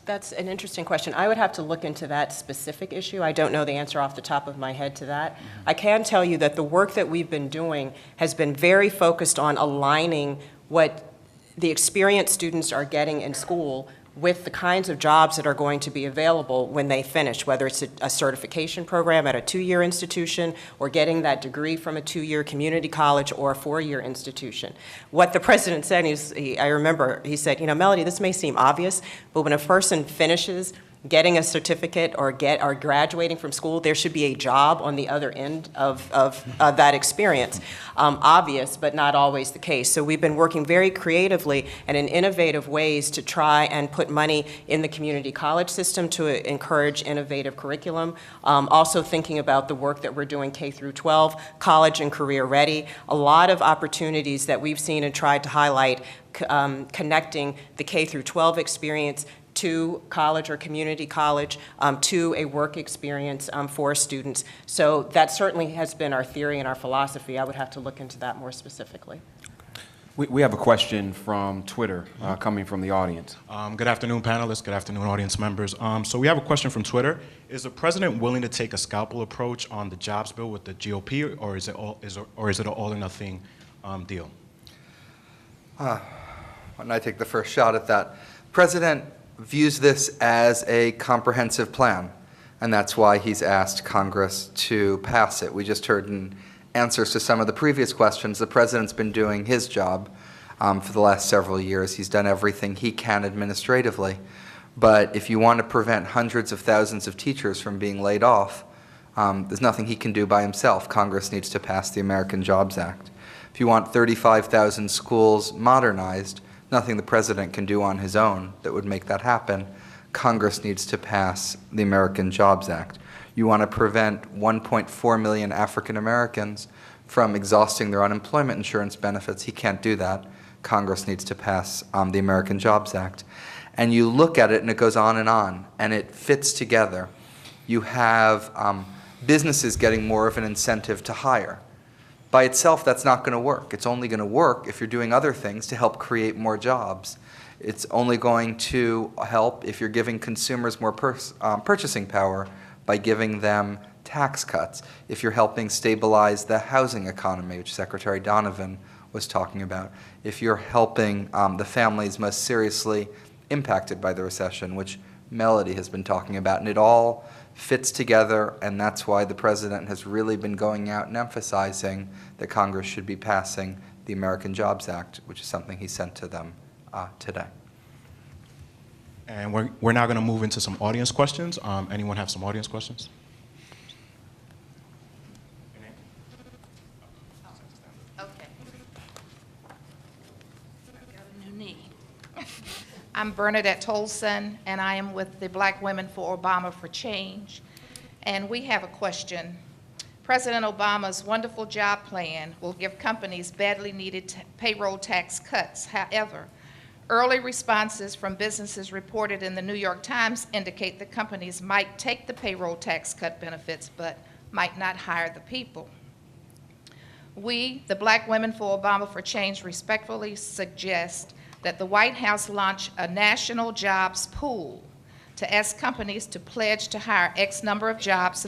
That's an interesting question. I would have to look into that specific issue. I don't know the answer off the top of my head to that. I can tell you that the work that we've been doing has been very focused on aligning what the experienced students are getting in school with the kinds of jobs that are going to be available when they finish, whether it's a certification program at a 2-year institution or getting that degree from a 2-year community college or a 4-year institution. What the president said, I remember he said, you know, Melody, this may seem obvious, but when a person finishes getting a certificate or graduating from school, there should be a job on the other end of that experience. Obvious, but not always the case. So we've been working very creatively and in innovative ways to try and put money in the community college system to encourage innovative curriculum. Also thinking about the work that we're doing K through 12, college and career ready. A lot of opportunities that we've seen and tried to highlight connecting the K through 12 experience to college or community college, to a work experience for students. So that certainly has been our theory and our philosophy. I would have to look into that more specifically. We have a question from Twitter coming from the audience. Good afternoon, panelists. Good afternoon, audience members. So we have a question from Twitter. Is the president willing to take a scalpel approach on the jobs bill with the GOP, or is it an all-or-nothing deal? Why don't I take the first shot at that? President views this as a comprehensive plan, and that's why he's asked Congress to pass it. We just heard in answers to some of the previous questions, the president's been doing his job for the last several years. He's done everything he can administratively. But if you want to prevent hundreds of thousands of teachers from being laid off, there's nothing he can do by himself. Congress needs to pass the American Jobs Act. If you want 35,000 schools modernized, nothing the president can do on his own that would make that happen. Congress needs to pass the American Jobs Act. You want to prevent 1.4 million African Americans from exhausting their unemployment insurance benefits. He can't do that. Congress needs to pass the American Jobs Act. And you look at it and it goes on, and it fits together. You have businesses getting more of an incentive to hire. By itself, that's not going to work. It's only going to work if you're doing other things to help create more jobs. It's only going to help if you're giving consumers more purchasing power by giving them tax cuts, if you're helping stabilize the housing economy, which Secretary Donovan was talking about, if you're helping the families most seriously impacted by the recession, which Melody has been talking about, and it all fits together, and that's why the president has really been going out and emphasizing that Congress should be passing the American Jobs Act, which is something he sent to them today. And we're now going to move into some audience questions. Anyone have some audience questions? Okay. I've got a new knee. I'm Bernadette Tolson, and I am with the Black Women for Obama for Change. And we have a question. President Obama's wonderful job plan will give companies badly needed payroll tax cuts. However, early responses from businesses reported in the New York Times indicate that companies might take the payroll tax cut benefits but might not hire the people. We, the Black Women for Obama for Change, respectfully suggest that the White House launch a national jobs pool to ask companies to pledge to hire X number of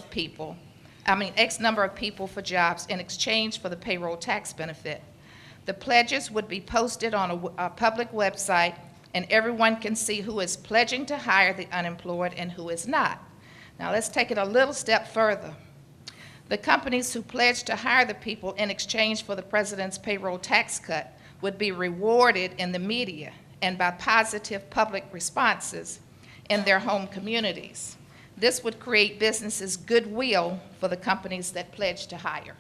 people for jobs in exchange for the payroll tax benefit. The pledges would be posted on a public website, and everyone can see who is pledging to hire the unemployed and who is not. Now let's take it a little step further. The companies who pledge to hire the people in exchange for the president's payroll tax cut would be rewarded in the media and by positive public responses in their home communities. This would create businesses' goodwill for the companies that pledge to hire.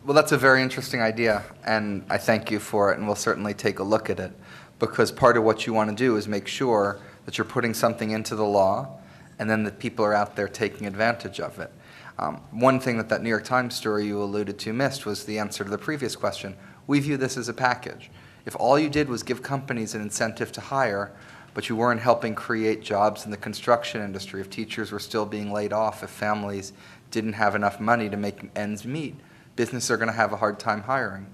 Well, that's a very interesting idea, and I thank you for it, and we'll certainly take a look at it, because part of what you want to do is make sure that you're putting something into the law, and then that people are out there taking advantage of it. One thing that New York Times story you alluded to missed was the answer to the previous question. We view this as a package. If all you did was give companies an incentive to hire, but you weren't helping create jobs in the construction industry, if teachers were still being laid off, if families didn't have enough money to make ends meet, businesses are going to have a hard time hiring.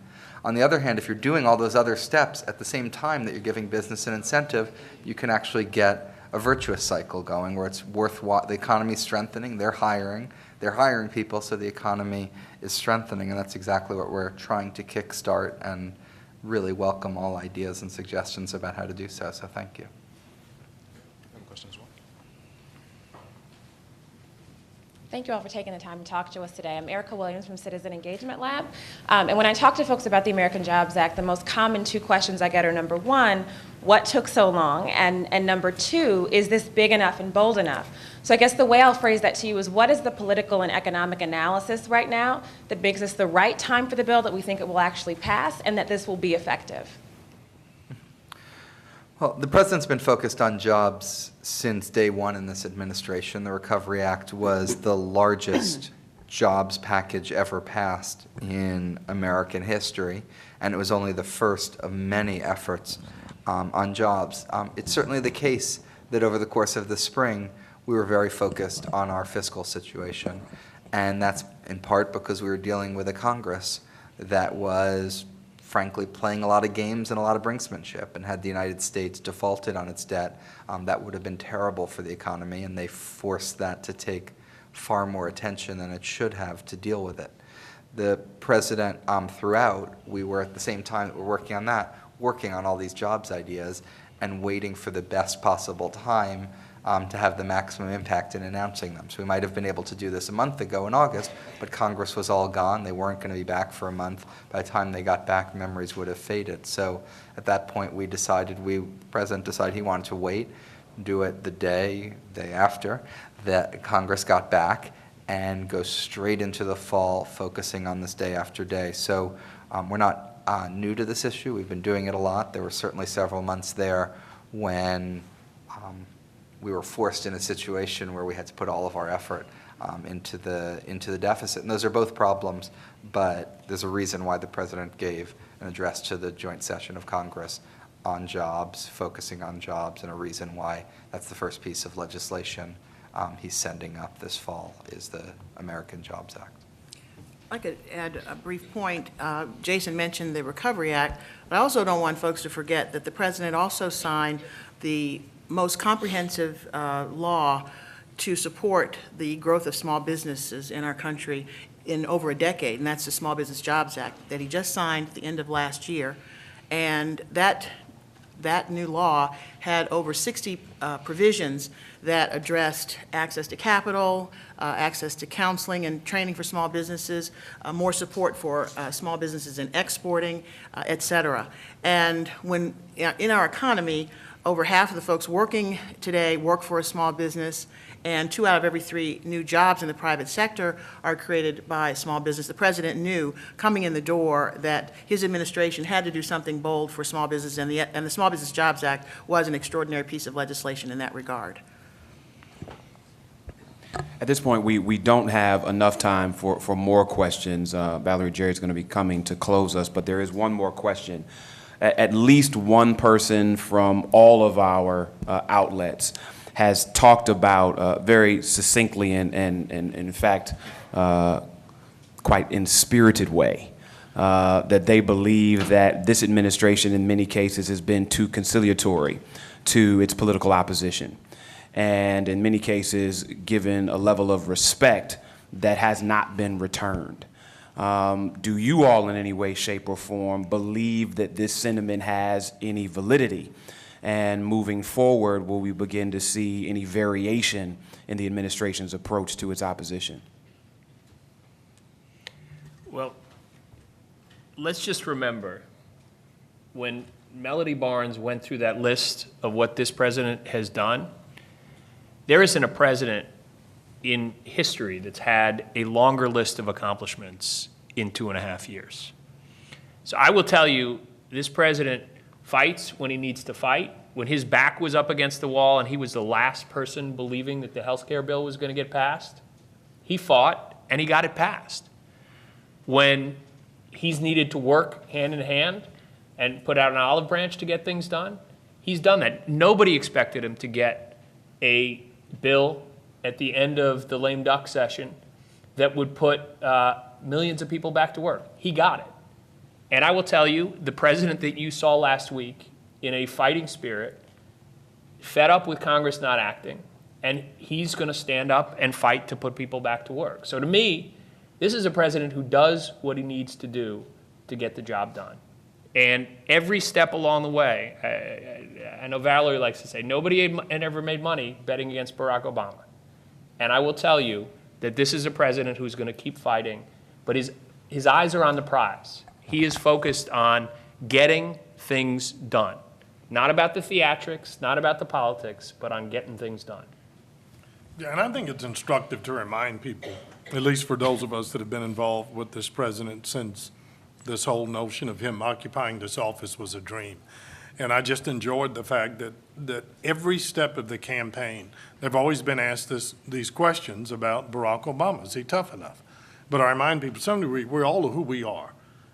On the other hand, if you're doing all those other steps at the same time that you're giving business an incentive, you can actually get a virtuous cycle going where it's worthwhile. The economy's strengthening, they're hiring people, so the economy is strengthening, and that's exactly what we're trying to kickstart, and really welcome all ideas and suggestions about how to do so, so thank you. Thank you all for taking the time to talk to us today. I'm Erica Williams from Citizen Engagement Lab. And when I talk to folks about the American Jobs Act, the most common two questions I get are, number one, what took so long? And number two, is this big enough and bold enough? So I guess the way I'll phrase that to you is, what is the political and economic analysis right now that makes this the right time for the bill, that we think it will actually pass, and that this will be effective? Well, the president's been focused on jobs since day one in this administration. The Recovery Act was the largest jobs package ever passed in American history, and it was only the first of many efforts on jobs. It's certainly the case that over the course of the spring, we were very focused on our fiscal situation, and that's in part because we were dealing with a Congress that was frankly playing a lot of games and a lot of brinksmanship, and had the United States defaulted on its debt, that would have been terrible for the economy, and they forced that to take far more attention than it should have to deal with it. The president, throughout, we were at the same time that we're working on that, working on all these jobs ideas and waiting for the best possible time to have the maximum impact in announcing them. So we might have been able to do this a month ago in August, but Congress was all gone. They weren't going to be back for a month. By the time they got back, memories would have faded. So at that point, the president decided he wanted to wait, do it the day after that Congress got back, and go straight into the fall, focusing on this day after day. So we're not new to this issue. We've been doing it a lot. There were certainly several months there when we were forced in a situation where we had to put all of our effort into the deficit. And those are both problems, but there's a reason why the president gave an address to the joint session of Congress on jobs, focusing on jobs, and a reason why that's the first piece of legislation he's sending up this fall is the American Jobs Act. I could add a brief point. Jason mentioned the Recovery Act, but I also don't want folks to forget that the President also signed the most comprehensive law to support the growth of small businesses in our country in over a decade, and that's the Small Business Jobs Act that he just signed at the end of last year. And that new law had over 60 provisions that addressed access to capital, access to counseling and training for small businesses, more support for small businesses in exporting, et cetera. And when in our economy, over half of the folks working today work for a small business, and 2 out of every 3 new jobs in the private sector are created by small business. The President knew coming in the door that his administration had to do something bold for small business, and the Small Business Jobs Act was an extraordinary piece of legislation in that regard. At this point, we don't have enough time for more questions. Valerie Jerry is going to be coming to close us, but there is one more question. At least one person from all of our outlets has talked about very succinctly and in fact, quite in spirited way, that they believe that this administration in many cases has been too conciliatory to its political opposition, and in many cases given a level of respect that has not been returned. Do you all in any way, shape, or form believe that this sentiment has any validity? And moving forward, will we begin to see any variation in the administration's approach to its opposition? Well, let's just remember, when Melody Barnes went through that list of what this president has done, there isn't a president in history that's had a longer list of accomplishments in 2.5 years. So I will tell you, this president fights when he needs to fight. When his back was up against the wall and he was the last person believing that the health care bill was going to get passed, he fought and he got it passed. When he's needed to work hand in hand and put out an olive branch to get things done, he's done that. Nobody expected him to get a bill at the end of the lame duck session that would put millions of people back to work. He got it. And I will tell you, the president that you saw last week in a fighting spirit, fed up with Congress not acting, and he's going to stand up and fight to put people back to work. So to me, this is a president who does what he needs to do to get the job done. And every step along the way, I know Valerie likes to say, nobody had ever made money betting against Barack Obama. And I will tell you that this is a president who's going to keep fighting, but his eyes are on the prize. He is focused on getting things done. Not about the theatrics, not about the politics, but on getting things done. Yeah, and I think it's instructive to remind people, at least for those of us that have been involved with this president since this whole notion of him occupying this office was a dream. And I just enjoyed the fact that every step of the campaign, they've always been asked these questions about Barack Obama. Is he tough enough? But I remind people, to some degree, we're all who we are.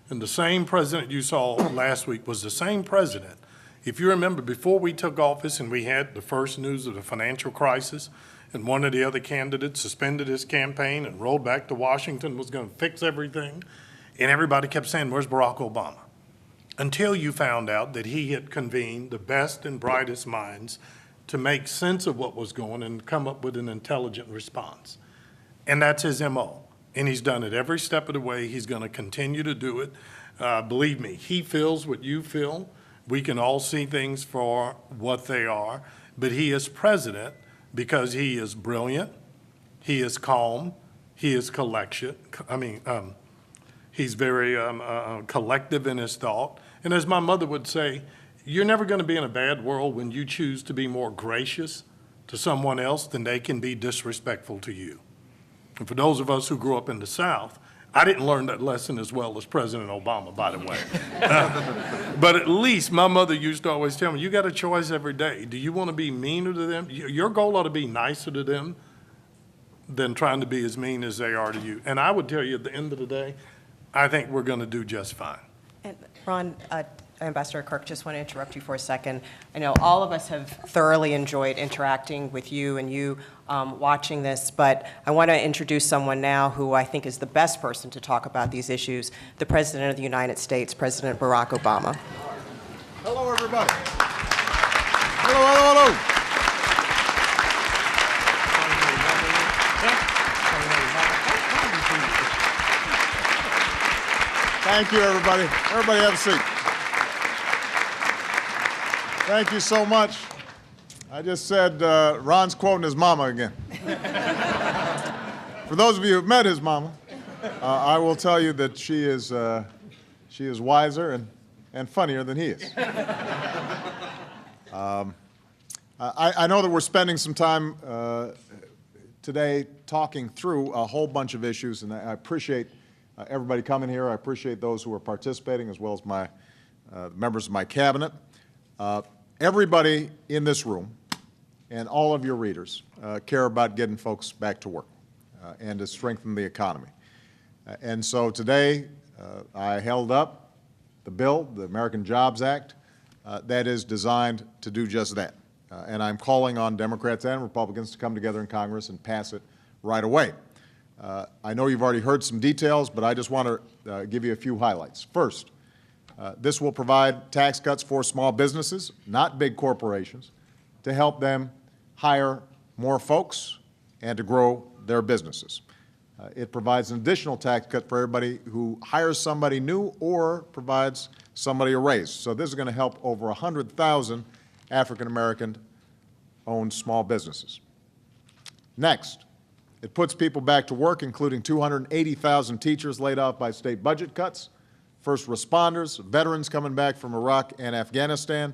And the same president you saw last week was the same president. If you remember, before we took office and we had the first news of the financial crisis, and one of the other candidates suspended his campaign and rolled back to Washington, was going to fix everything, and everybody kept saying, where's Barack Obama? Until you found out that he had convened the best and brightest minds to make sense of what was going on and come up with an intelligent response. And that's his MO. And he's done it every step of the way. He's going to continue to do it. Believe me, he feels what you feel. We can all see things for what they are. But he is president because he is brilliant, he is calm, he is he's very collective in his thought. And as my mother would say, you're never going to be in a bad world when you choose to be more gracious to someone else than they can be disrespectful to you. And for those of us who grew up in the South, I didn't learn that lesson as well as President Obama, by the way. But at least my mother used to always tell me, you got a choice every day. Do you want to be meaner to them? Your goal ought to be nicer to them than trying to be as mean as they are to you. And I would tell you at the end of the day, I think we're going to do just fine. And Ron, a Ambassador Kirk, just want to interrupt you for a second. I know all of us have thoroughly enjoyed interacting with you and you watching this, but I want to introduce someone now who I think is the best person to talk about these issues, the President of the United States, President Barack Obama. Hello, everybody. Hello, hello, hello. Thank you, everybody. Everybody have a seat. Thank you so much. I just said Ron's quoting his mama again. For those of you who've met his mama, I will tell you that she is wiser and funnier than he is. I know that we're spending some time today talking through a whole bunch of issues, and I appreciate everybody coming here. I appreciate those who are participating, as well as my members of my cabinet. Everybody in this room and all of your readers care about getting folks back to work and to strengthen the economy. And so today I held up the bill, the American Jobs Act, that is designed to do just that. And I'm calling on Democrats and Republicans to come together in Congress and pass it right away. I know you've already heard some details, but I just want to give you a few highlights. First, this will provide tax cuts for small businesses, not big corporations, to help them hire more folks and to grow their businesses. It provides an additional tax cut for everybody who hires somebody new or provides somebody a raise. So this is going to help over 100,000 African-American owned small businesses. Next, it puts people back to work, including 280,000 teachers laid off by state budget cuts, first responders, veterans coming back from Iraq and Afghanistan,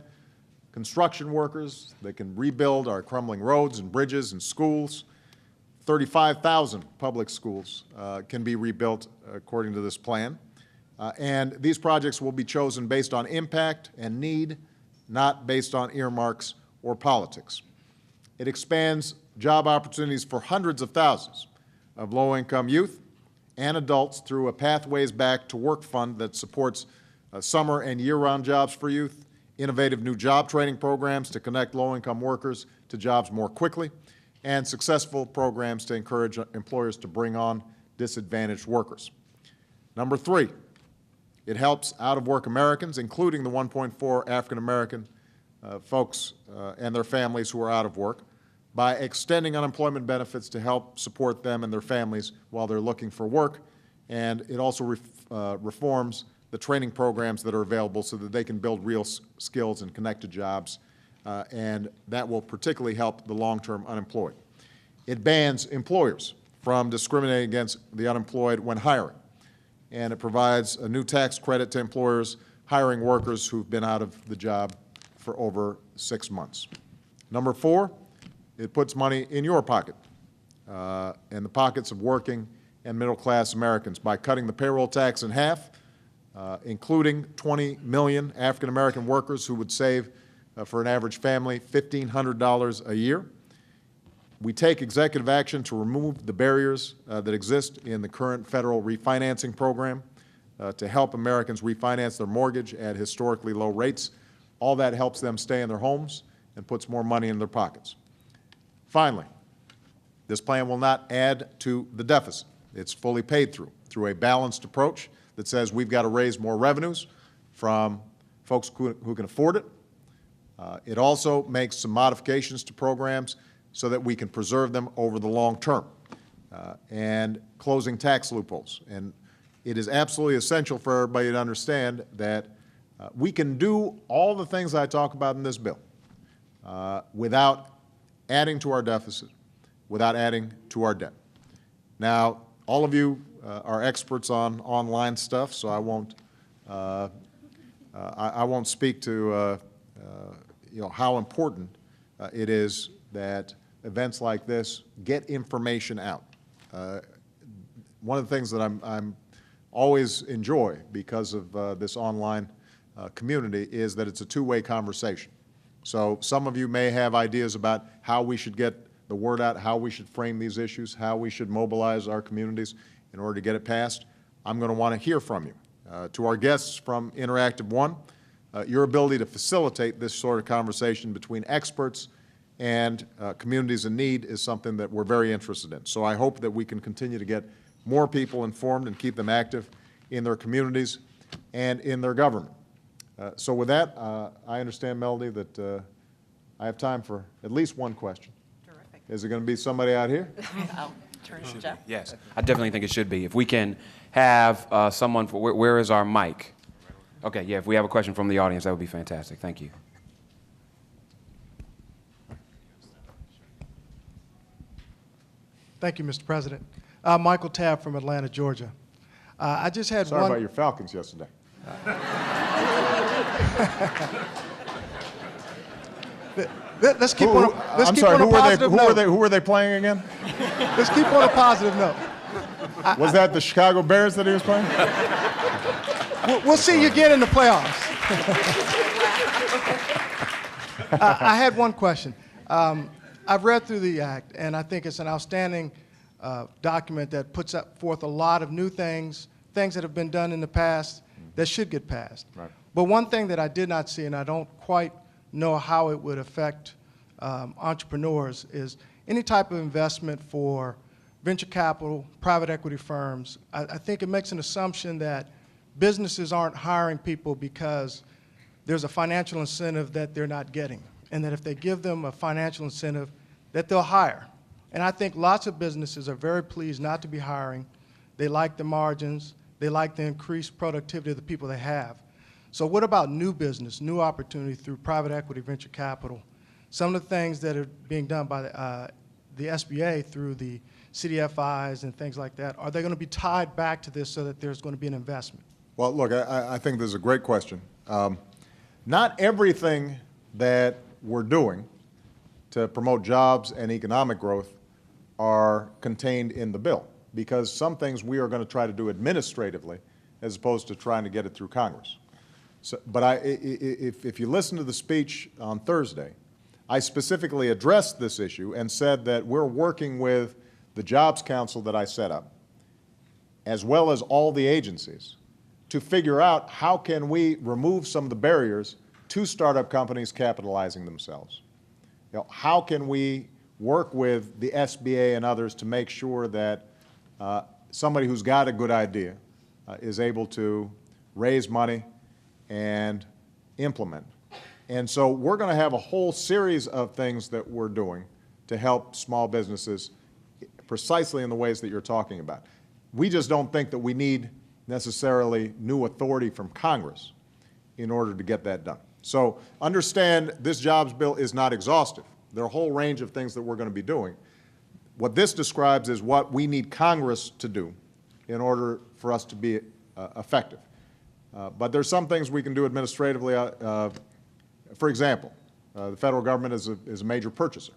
construction workers that can rebuild our crumbling roads and bridges and schools. 35,000 public schools can be rebuilt according to this plan. And these projects will be chosen based on impact and need, not based on earmarks or politics. It expands job opportunities for hundreds of thousands of low-income youth and adults through a Pathways Back to Work fund that supports summer and year-round jobs for youth, innovative new job training programs to connect low-income workers to jobs more quickly, and successful programs to encourage employers to bring on disadvantaged workers. Number three, it helps out-of-work Americans, including the 1.4 African-American folks and their families who are out of work, by extending unemployment benefits to help support them and their families while they're looking for work. And it also reforms the training programs that are available so that they can build real skills and connect to jobs, and that will particularly help the long-term unemployed. It bans employers from discriminating against the unemployed when hiring, and it provides a new tax credit to employers hiring workers who've been out of the job for over 6 months. Number four, it puts money in your pocket, in the pockets of working and middle-class Americans by cutting the payroll tax in half, including 20 million African-American workers who would save, for an average family, $1,500 a year. We take executive action to remove the barriers that exist in the current federal refinancing program to help Americans refinance their mortgage at historically low rates. All that helps them stay in their homes and puts more money in their pockets. Finally, this plan will not add to the deficit. It's fully paid through a balanced approach that says we've got to raise more revenues from folks who can afford it. It also makes some modifications to programs so that we can preserve them over the long term, and closing tax loopholes. And it is absolutely essential for everybody to understand that we can do all the things I talk about in this bill without adding to our deficit, without adding to our debt. Now, all of you are experts on online stuff, so I won't speak to how important it is that events like this get information out. One of the things that I'm always enjoy because of this online community is that it's a two-way conversation. So some of you may have ideas about how we should get the word out, how we should frame these issues, how we should mobilize our communities in order to get it passed. I'm going to want to hear from you. To our guests from Interactive One, your ability to facilitate this sort of conversation between experts and communities in need is something that we're very interested in. So I hope that we can continue to get more people informed and keep them active in their communities and in their government. So with that, I understand, Melody, that I have time for at least one question. Terrific. Is it going to be somebody out here? I'll turn to Jeff. Yes, I definitely think it should be. If we can have someone, for where is our mic? Okay, yeah, if we have a question from the audience, that would be fantastic. Thank you. Thank you, Mr. President. Michael Tabb from Atlanta, Georgia. I just had Sorry one. about your Falcons yesterday. Let's keep on a positive note. Who were they playing again? Let's keep on a positive note. Was that the Chicago Bears that he was playing? We'll see you again in the playoffs. I had one question. I've read through the act, and I think it's an outstanding document that puts forth a lot of new things that have been done in the past that should get passed. Right. But one thing that I did not see, and I don't quite know how it would affect entrepreneurs, is any type of investment for venture capital, private equity firms. I think it makes an assumption that businesses aren't hiring people because there's a financial incentive that they're not getting, and that if they give them a financial incentive, that they'll hire. And I think lots of businesses are very pleased not to be hiring. They like the margins. They like the increased productivity of the people they have. So what about new business, new opportunity through private equity, venture capital? Some of the things that are being done by the SBA through the CDFIs and things like that, are they going to be tied back to this so that there's going to be an investment? Well, look, I think this is a great question. Not everything that we're doing to promote jobs and economic growth are contained in the bill, because some things we are going to try to do administratively as opposed to trying to get it through Congress. So, but if you listen to the speech on Thursday, I specifically addressed this issue and said that we're working with the Jobs Council that I set up, as well as all the agencies, to figure out how can we remove some of the barriers to startup companies capitalizing themselves. You know, how can we work with the SBA and others to make sure that somebody who's got a good idea is able to raise money and implement. And so we're going to have a whole series of things that we're doing to help small businesses precisely in the ways that you're talking about. We just don't think that we need necessarily new authority from Congress in order to get that done. So understand this jobs bill is not exhaustive. There are a whole range of things that we're going to be doing. What this describes is what we need Congress to do in order for us to be effective. But there's some things we can do administratively. For example, the federal government is a major purchaser.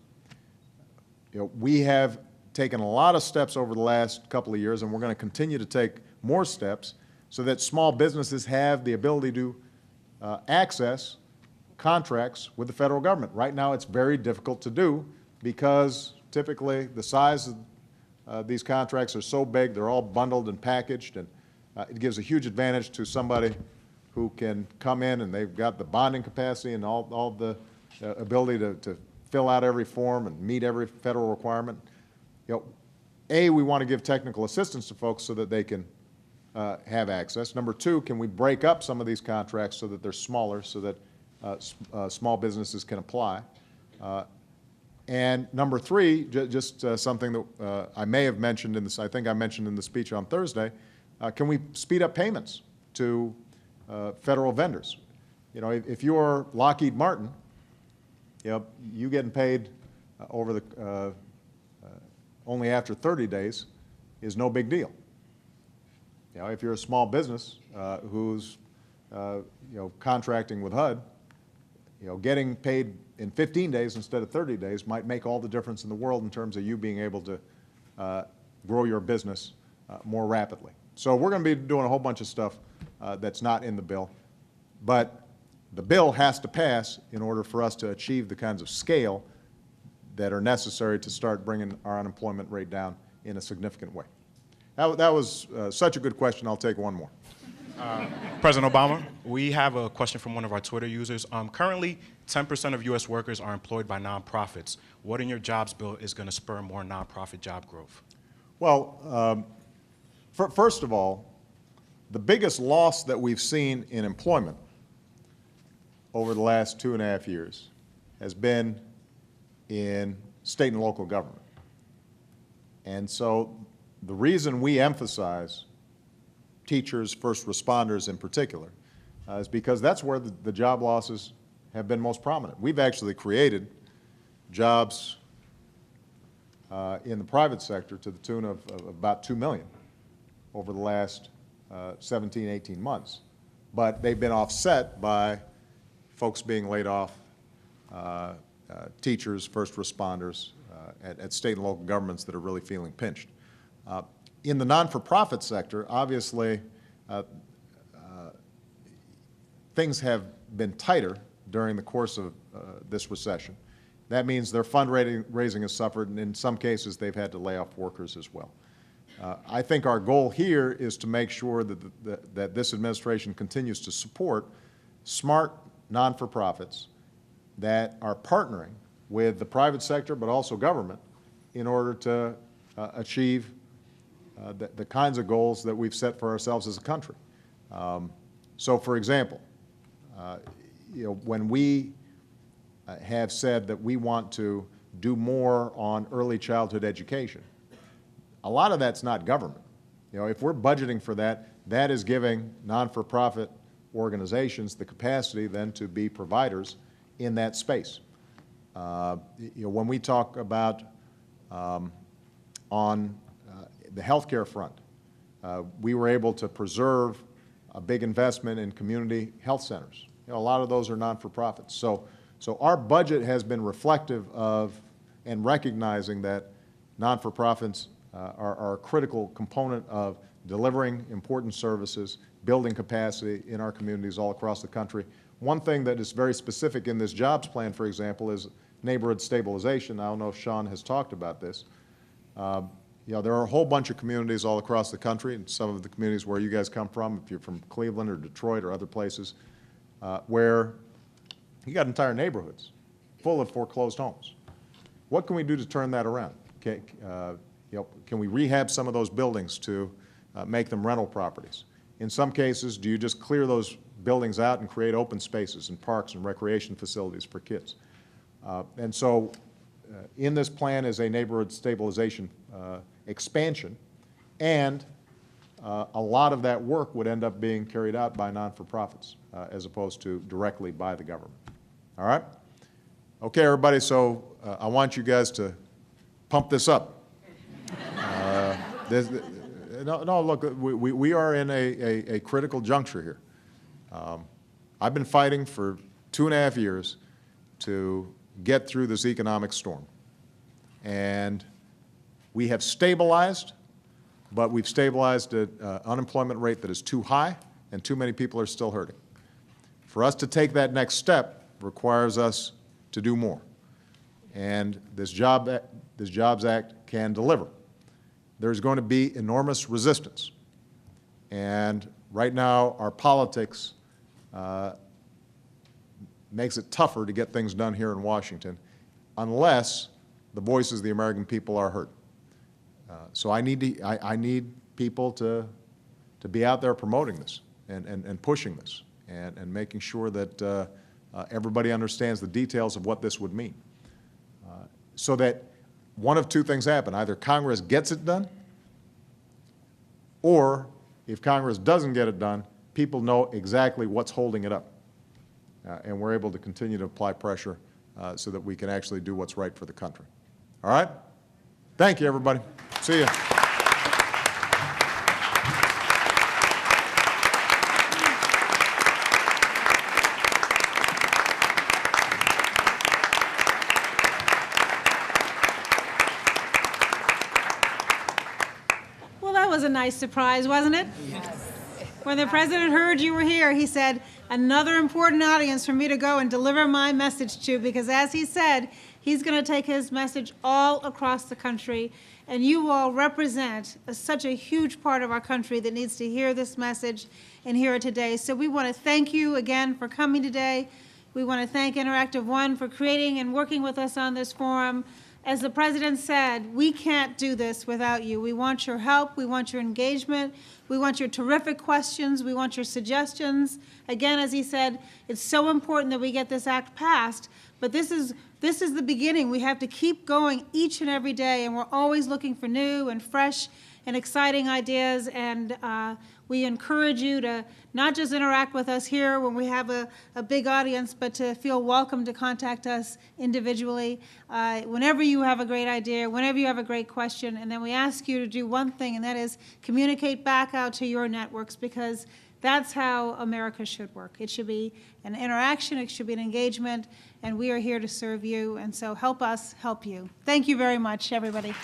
You know, we have taken a lot of steps over the last couple of years, and we're going to continue to take more steps so that small businesses have the ability to access contracts with the federal government. Right now, it's very difficult to do because typically the size of these contracts are so big, they're all bundled and packaged, and it gives a huge advantage to somebody who can come in and they've got the bonding capacity and all the ability to fill out every form and meet every federal requirement. You know, A, we want to give technical assistance to folks so that they can have access. Number two, can we break up some of these contracts so that they're smaller so that small businesses can apply? And number three, just something that I may have mentioned in this, I think I mentioned in the speech on Thursday, can we speed up payments to federal vendors? You know, if you're Lockheed Martin, you know, you getting paid over the only after 30 days is no big deal. You know, if you're a small business who's you know, contracting with HUD, you know, getting paid in 15 days instead of 30 days might make all the difference in the world in terms of you being able to grow your business more rapidly. So we're going to be doing a whole bunch of stuff that's not in the bill, but the bill has to pass in order for us to achieve the kinds of scale that are necessary to start bringing our unemployment rate down in a significant way. That was such a good question, I'll take one more. President Obama, we have a question from one of our Twitter users. Currently, 10% of U.S. workers are employed by nonprofits. What in your jobs bill is going to spur more nonprofit job growth? Well, first of all, the biggest loss that we've seen in employment over the last 2.5 years has been in state and local government. And so the reason we emphasize teachers, first responders in particular, is because that's where the job losses have been most prominent. We've actually created jobs in the private sector to the tune of about 2 million over the last 17, 18 months. But they've been offset by folks being laid off, teachers, first responders at state and local governments that are really feeling pinched. In the non-for-profit sector, obviously, things have been tighter during the course of this recession. That means their fundraising has suffered, and in some cases, they've had to lay off workers as well. I think our goal here is to make sure that this administration continues to support smart non-for-profits that are partnering with the private sector, but also government, in order to achieve the kinds of goals that we've set for ourselves as a country. So, for example, when we have said that we want to do more on early childhood education, a lot of that's not government. If we're budgeting for that, that is giving non-for-profit organizations the capacity then to be providers in that space. When we talk about on the healthcare front, we were able to preserve a big investment in community health centers. A lot of those are non-for-profits. So our budget has been reflective of and recognizing that non-for-profits are a critical component of delivering important services, building capacity in our communities all across the country. One thing that is very specific in this jobs plan, for example, is neighborhood stabilization. I don't know if Sean has talked about this. There are a whole bunch of communities all across the country, and some of the communities where you guys come from, if you're from Cleveland or Detroit or other places, where you got entire neighborhoods full of foreclosed homes. What can we do to turn that around? Can we rehab some of those buildings to make them rental properties? In some cases, do you just clear those buildings out and create open spaces and parks and recreation facilities for kids? And so in this plan is a neighborhood stabilization expansion, and a lot of that work would end up being carried out by non-for-profits as opposed to directly by the government. All right? Okay, everybody, so I want you guys to pump this up. Look, we are in a critical juncture here. I've been fighting for 2.5 years to get through this economic storm. And we have stabilized, but we've stabilized at an unemployment rate that is too high, and too many people are still hurting. For us to take that next step requires us to do more. And this Jobs Act can deliver. There's going to be enormous resistance. And right now, our politics makes it tougher to get things done here in Washington unless the voices of the American people are heard. So I need people to be out there promoting this and pushing this and making sure that everybody understands the details of what this would mean. So that one of two things happen. Either Congress gets it done, or if Congress doesn't get it done, people know exactly what's holding it up. And we're able to continue to apply pressure so that we can actually do what's right for the country. All right? Thank you, everybody. See you. Well, that was a nice surprise, wasn't it? Yes. When the president heard you were here, he said, another important audience for me to go and deliver my message to, because as he said, He's going to take his message all across the country, and you all represent such a huge part of our country that needs to hear this message and hear it today. So we want to thank you again for coming today. We want to thank Interactive One for creating and working with us on this forum. As the President said, we can't do this without you. We want your help. We want your engagement. We want your terrific questions. We want your suggestions. Again, as he said, it's so important that we get this act passed, but this is the beginning. We have to keep going each and every day, and we're always looking for new and fresh and exciting ideas, and we encourage you to not just interact with us here when we have a big audience, but to feel welcome to contact us individually whenever you have a great idea, whenever you have a great question. And then we ask you to do one thing, and that is communicate back out to your networks, because that's how America should work. It should be an interaction, it should be an engagement, and we are here to serve you. And so help us help you. Thank you very much, everybody.